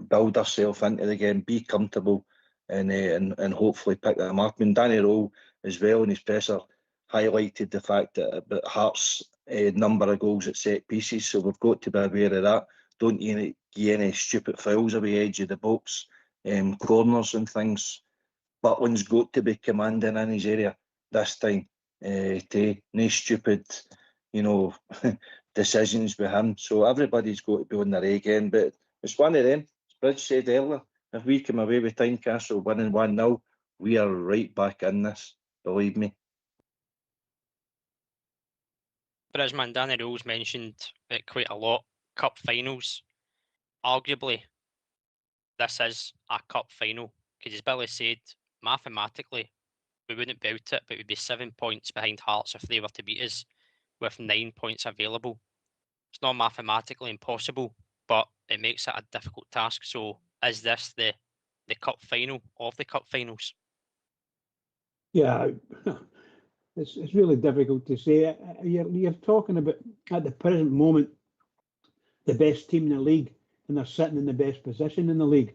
build ourselves into the game, be comfortable, and hopefully pick that mark. I mean, Danny Rowe as well in his presser highlighted the fact that about Hearts' number of goals at set pieces, so we've got to be aware of that. Don't get any stupid fouls away the edge of the box, corners and things. Butland's got to be commanding in his area this time. No stupid, decisions with him. So everybody's got to be on their A game, but it's one of them. As Bridge said earlier, if we come away with Tynecastle winning 1-0, we are right back in this, believe me. Bridgeman, Danny Rose mentioned it quite a lot. Cup finals. Arguably, this is a cup final, because as Billy said, mathematically, we wouldn't be out it, but we'd be 7 points behind Hearts if they were to beat us, with 9 points available. It's not mathematically impossible, but it makes it a difficult task. So is this the cup final of the cup finals? Yeah, it's really difficult to say. You're talking about, at the present moment, the best team in the league, and they're sitting in the best position in the league.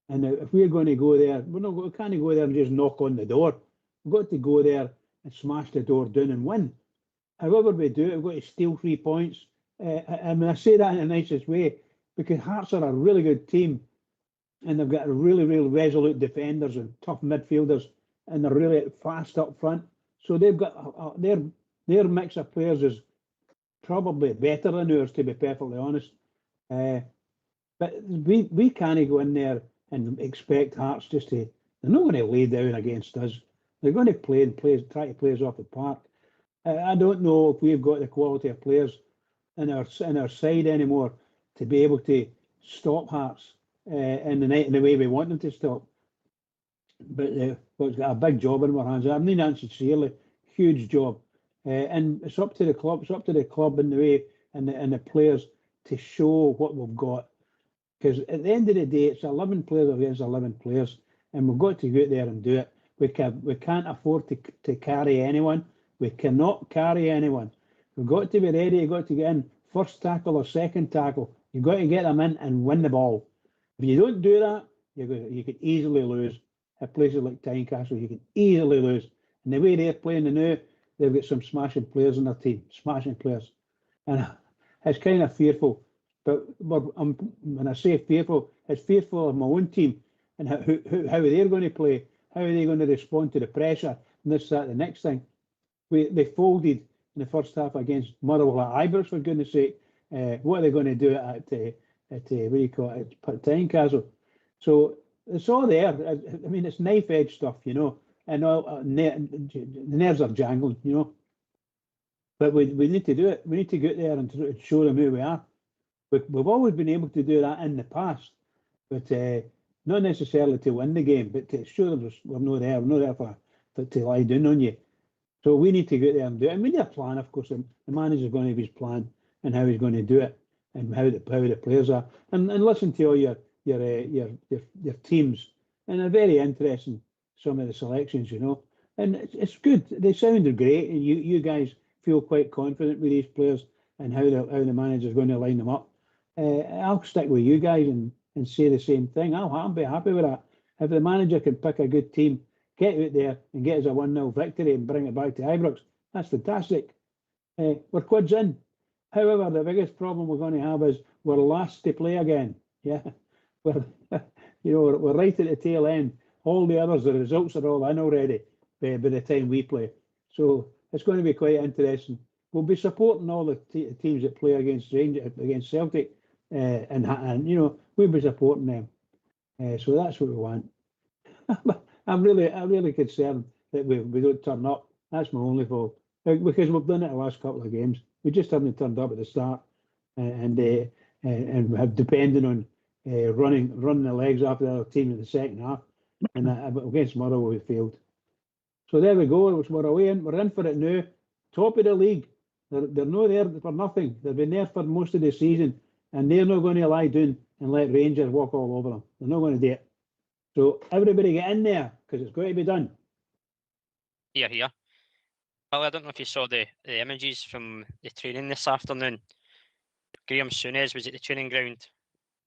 And if we're going to go there, we can't go there and just knock on the door. We've got to go there and smash the door down and win. However we do it, we've got to steal 3 points. I mean, I say that in the nicest way, because Hearts are a really good team, and they've got really, really resolute defenders and tough midfielders, and they're really fast up front. So they've got their mix of players is probably better than ours, to be perfectly honest. But we can't go in there and expect Hearts just to. They're not going to lay down against us. They're going to try to play us off the park. I don't know if we've got the quality of players in our side anymore to be able to stop Hearts in the way we want them to stop. But we've got a big job in our hands. I mean that sincerely, huge job, and it's up to the club. It's up to the club in the way and the players to show what we've got. Because at the end of the day, it's 11 players against 11 players, and we've got to go out there and do it. We can't afford to carry anyone. We cannot carry anyone. We've got to be ready. You've got to get in first tackle or second tackle. You've got to get them in and win the ball. If you don't do that, you could easily lose. At places like Tynecastle, you can easily lose. And the way they're playing now, they've got some smashing players in their team, smashing players. And it's kind of fearful. But when I say fearful, it's fearful of my own team and how they're going to play, how are they going to respond to the pressure, and this, that, the next thing. They folded in the first half against Motherwell at Ibrox, for goodness sake. What are they going to do at what do you call it, at Tynecastle? So it's all there. I mean, it's knife-edge stuff, you know, and all, the nerves are jangling, you know. But we need to do it. We need to get there and show them who we are. We've always been able to do that in the past, but not necessarily to win the game, but to show them we're not there. We're not there to lie down on you. So we need to get there and do it. And we need a plan, of course. The manager's going to have his plan and how he's going to do it and how the players are. And listen to all your teams. And they're very interesting, some of the selections, you know. And it's good. They sounded great. And you guys feel quite confident with these players and how the manager's going to line them up. I'll stick with you guys and say the same thing. I'll be happy with that. If the manager can pick a good team, get out there and get us a 1-0 victory and bring it back to Ibrox, that's fantastic. We're quids in. However, the biggest problem we're going to have is we're last to play again. Yeah, we're right at the tail end. All the others, the results are all in already by the time we play. So it's going to be quite interesting. We'll be supporting all the teams that play against Celtic, and you know, we'll be supporting them. So that's what we want. I'm really concerned that we don't turn up. That's my only fault, because we've done it the last couple of games. We just haven't turned up at the start, and have depended on running the legs after the other team in the second half. And against Motherwell we failed. So there we go. We're away in. We're in for it now. Top of the league. They're not there for nothing. They've been there for most of the season, and they're not going to lie down and let Rangers walk all over them. They're not going to do it. So everybody get in there, because it's got to be done. Here. Well, I don't know if you saw the images from the training this afternoon. Graham Souness was at the training ground,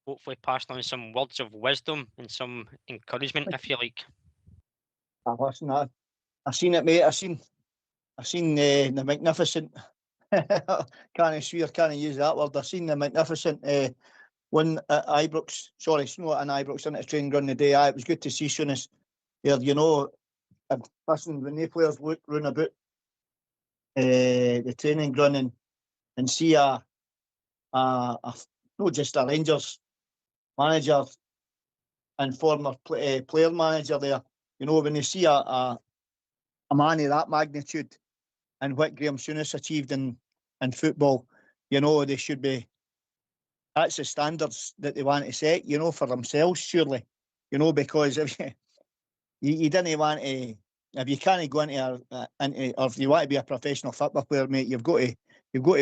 hopefully passed on some words of wisdom and some encouragement, if you like. Listen, I seen it, mate. I seen the magnificent. Can't swear, can't use that word. I seen the magnificent win at Ibrox. Sorry, it's not an Ibrox, in its training ground the day. It was good to see Souness there. You know, listen, when the players look round about the training ground and see a not just a Rangers manager and former player manager there, you know, when they see a man of that magnitude and what Graham Souness achieved in football, you know, they should be. That's the standards that they want to set, you know, for themselves, surely, you know, because if you didn't want to, if you can't go into or if you want to be a professional football player, mate, you've got to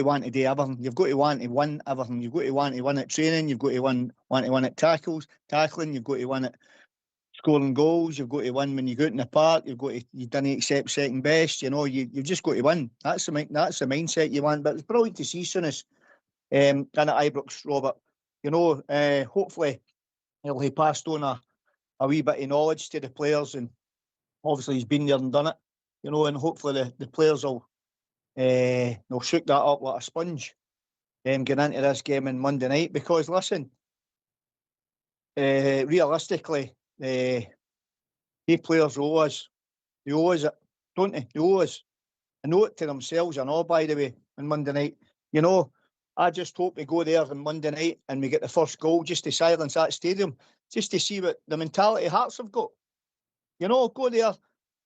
want to do everything. You've got to want to win everything. You've got to want to win at training. You've got to want to win at tackling. You've got to win at scoring goals. You've got to win when you go out in the park. You don't accept second best. You know, you've just got to win. That's the mindset you want. But it's brilliant to see Souness in at Ibrox, Robert. You know, hopefully he'll have passed on a wee bit of knowledge to the players, and obviously he's been there and done it. You know, and hopefully the players will they'll shook that up like a sponge getting into this game on Monday night. Because listen, realistically, the players owe us. They owe us it, don't they? They owe us. They know it to themselves and all, by the way, on Monday night. You know, I just hope we go there on Monday night and we get the first goal just to silence that stadium, just to see what the mentality Hearts have got. You know, go there,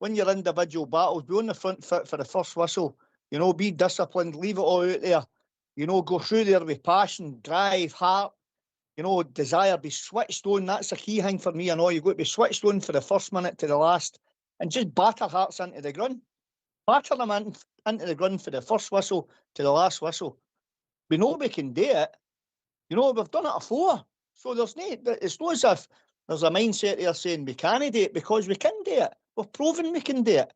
win your individual battles, be on the front foot for the first whistle. You know, be disciplined, leave it all out there. You know, go through there with passion, drive, heart, you know, desire, be switched on. That's a key thing for me. I know you've got to be switched on for the first minute to the last and just batter Hearts into the ground. Batter them into the ground for the first whistle to the last whistle. We know we can do it. You know, we've done it before. So it's not as if there's a mindset there saying we can't do it, because we can do it. We've proven we can do it.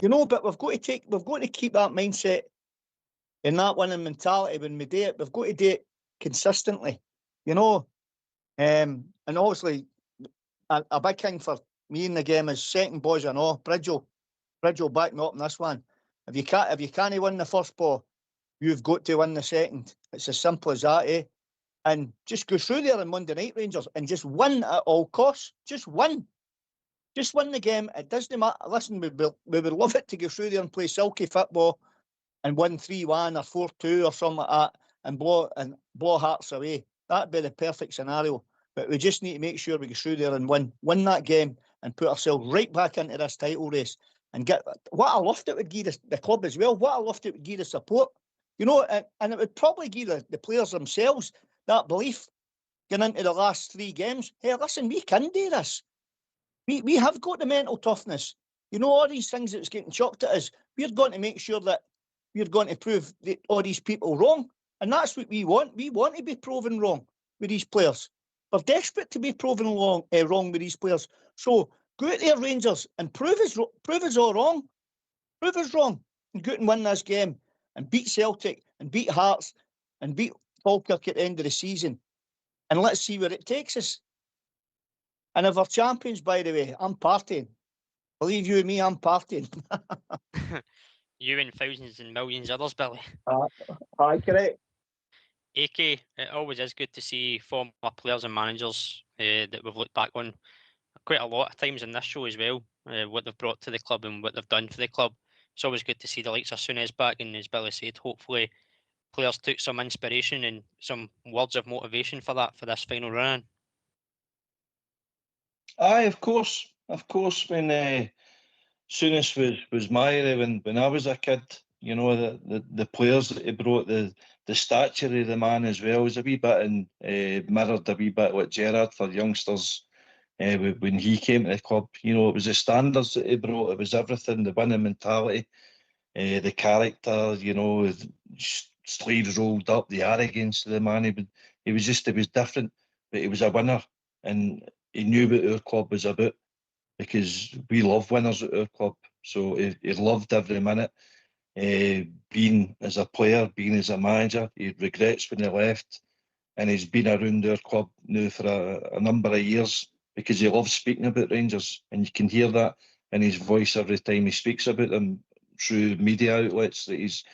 You know, but we've got to keep that mindset and that winning mentality when we do it. We've got to do it consistently. You know, and obviously a big thing for me in the game is second balls and all. Bridge will back me up in this one. If you can't win the first ball, you've got to win the second. It's as simple as that, eh? And just go through there on Monday night, Rangers, and just win at all costs. Just win. Just win the game. It doesn't matter. Listen, we would love it to go through there and play silky football and win 3-1 or 4-2 or something like that and blow Hearts away. That'd be the perfect scenario. But we just need to make sure we go through there and win that game and put ourselves right back into this title race and get what a lift it would give the club as well. What a lift it would give the support. You know, and it would probably give the players themselves that belief going into the last 3 games. Hey, listen, we can do this. We have got the mental toughness. You know, all these things that's getting chucked at us, we're going to make sure that we're going to prove all these people wrong. And that's what we want. We want to be proven wrong with these players. We're desperate to be proven wrong with these players. So go out there, Rangers, and prove us all wrong. Prove us wrong and go out and win this game and beat Celtic and beat Hearts and beat Falkirk at the end of the season. And let's see where it takes us. And if we're champions, by the way, I'm partying. Believe you and me, I'm partying. You and thousands and millions of others, Billy. Aye, correct. AK, it always is good to see former players and managers that we've looked back on quite a lot of times in this show as well, what they've brought to the club and what they've done for the club. It's always good to see the likes of Souness back, and as Billy said, hopefully players took some inspiration and some words of motivation for this final run. Aye, of course. When Souness was my era, when I was a kid, you know, the players that he brought, the stature of the man as well was a wee bit and mirrored a wee bit what Gerrard for youngsters when he came to the club. You know, it was the standards that he brought, it was everything, the winning mentality, the character, you know, sleeves rolled up, the arrogance of the man. He was different, but he was a winner, and he knew what our club was about, because we love winners at our club. So he loved every minute. Being as a player, being as a manager, he regrets when he left, and he's been around our club now for a number of years because he loves speaking about Rangers, and you can hear that in his voice every time he speaks about them through media outlets that he's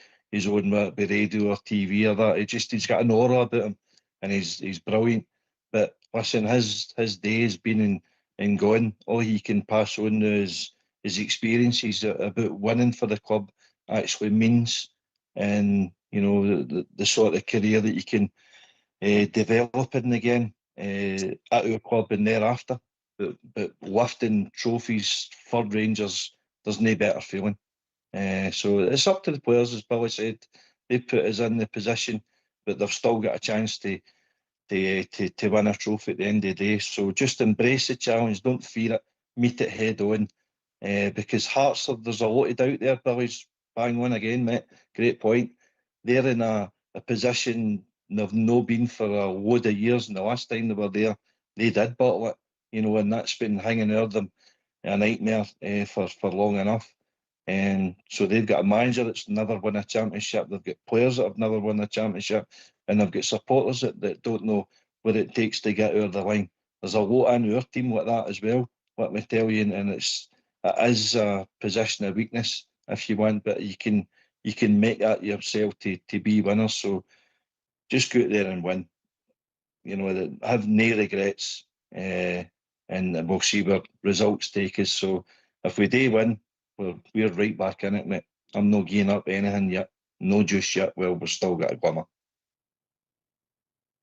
on, whether it be radio or TV or that. He's got an aura about him, and he's brilliant. But listen, his day has been and gone. All he can pass on is his experiences about winning for the club actually means, and you know, the sort of career that you can develop in the game at our club and thereafter. But lifting trophies for Rangers, there's no better feeling. So it's up to the players, as Billy said. They put us in the position, but they've still got a chance to win a trophy at the end of the day. So just embrace the challenge, don't fear it, meet it head on. Because Hearts, there's a lot of doubt there. Billy's bang on again, mate. Great point. They're in a position they've not been for a load of years, and the last time they were there, they did bottle it. and that's been hanging over them a nightmare for long enough. And so they've got a manager that's never won a championship. They've got players that have never won a championship, and they've got supporters that don't know what it takes to get over the line. There's a lot in our team like that as well, let me tell you, and it is a position of weakness if you want, but you can make that yourself to be winners. So just go out there and win. Have no regrets, and we'll see where results take us. So if we do win, we're right back in it, mate. I'm not giving up anything yet. No just yet. Well, we've still got a glimmer.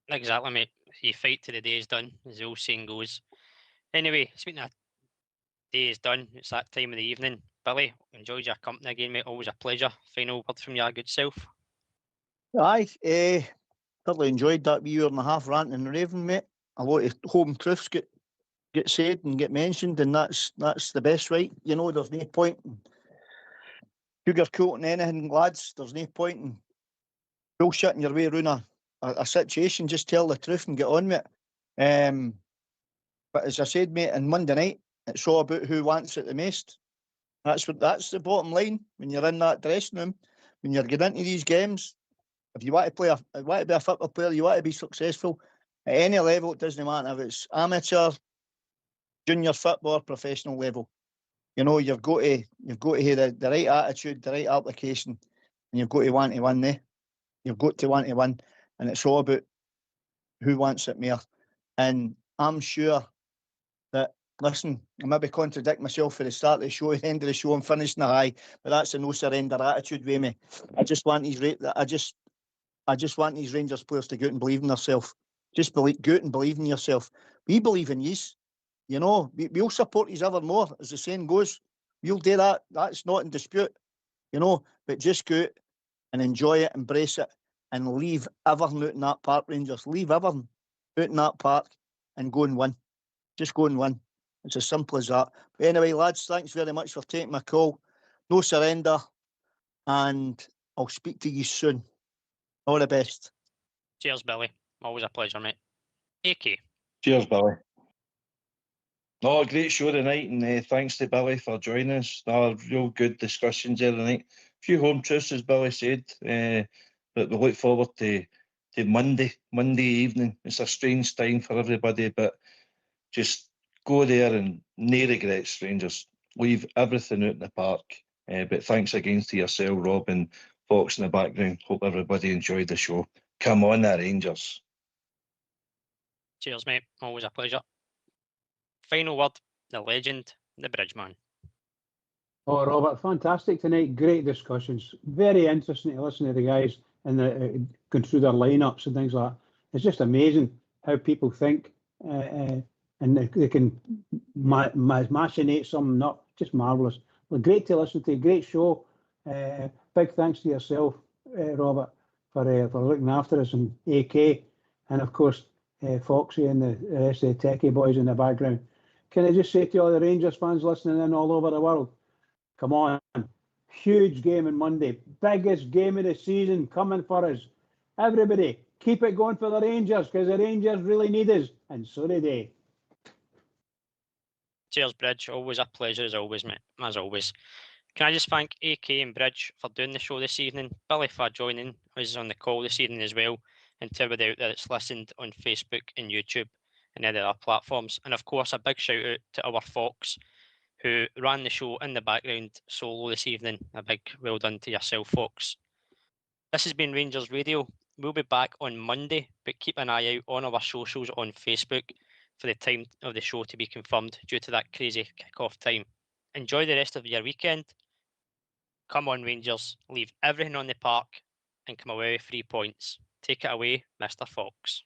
Exactly, mate. You fight till the day is done, as the old saying goes. Anyway, speaking of day is done, it's that time of the evening. Billy, enjoyed your company again, mate. Always a pleasure. Final word from your good self. Aye, thoroughly enjoyed that wee hour and a half ranting and raving, mate. A lot of home truths get said and get mentioned, and that's the best, right? There's no point in sugarcoating anything, lads. There's no point in bullshitting your way around a situation. Just tell the truth and get on with it. But as I said, mate, on Monday night, it's all about who wants it the most. That's the bottom line when you're in that dressing room, when you're getting into these games. If you want to be a football player, you want to be successful at any level. It doesn't matter if it's amateur, junior football, professional level. You've got to have the right attitude, the right application, and you've got to want to win there. You've got to want to win, and it's all about who wants it more. And I'm sure that, listen, I maybe contradict myself for the start of the show, at the end of the show, I'm finishing the high, but that's a no surrender attitude with me. I just want these Rangers players to go out and believe in themselves. Just go out and believe in yourself. We believe in yous. We'll support yous ever more, as the saying goes. We'll do that. That's not in dispute. But just go out and enjoy it, embrace it, and leave everything out in that park, Rangers. Leave everything out in that park and go and win. Just go and win. It's as simple as that. But anyway, lads, thanks very much for taking my call. No surrender. And I'll speak to you soon. All the best. Cheers, Billy. Always a pleasure, mate. AK. Cheers, Billy. No, great show tonight, and thanks to Billy for joining us. Real good discussions there tonight. A few home truths, as Billy said, but we look forward to Monday evening. It's a strange time for everybody, but just go there and no regrets, Rangers. Leave everything out in the park. But thanks again to yourself, Rob, and Fox in the background. Hope everybody enjoyed the show. Come on, the Rangers. Cheers, mate. Always a pleasure. Final word, the legend, the Bridgeman. Oh, Robert, fantastic tonight. Great discussions. Very interesting to listen to the guys and going through their lineups and things like that. It's just amazing how people think and they can machinate something up. Just marvellous. Well, great to listen to. Great show. Big thanks to yourself, Robert, for looking after us, and AK, and of course Foxy and the rest of the techie boys in the background. Can I just say to all the Rangers fans listening in all over the world, come on, huge game on Monday, biggest game of the season coming for us. Everybody, keep it going for the Rangers, because the Rangers really need us, and so do they. Cheers, Bridge. Always a pleasure, as always, mate. As always. Can I just thank AK and Bridge for doing the show this evening, Billy for joining us on the call this evening as well, and to everybody out there that's listened on Facebook and YouTube and other platforms. And of course, a big shout out to our Fox, who ran the show in the background solo this evening. A big well done to yourself, Fox. This has been Rangers Radio. We'll be back on Monday, but keep an eye out on our socials on Facebook for the time of the show to be confirmed due to that crazy kick-off time. Enjoy the rest of your weekend. Come on, Rangers. Leave everything on the park and come away with 3 points. Take it away, Mr. Fox.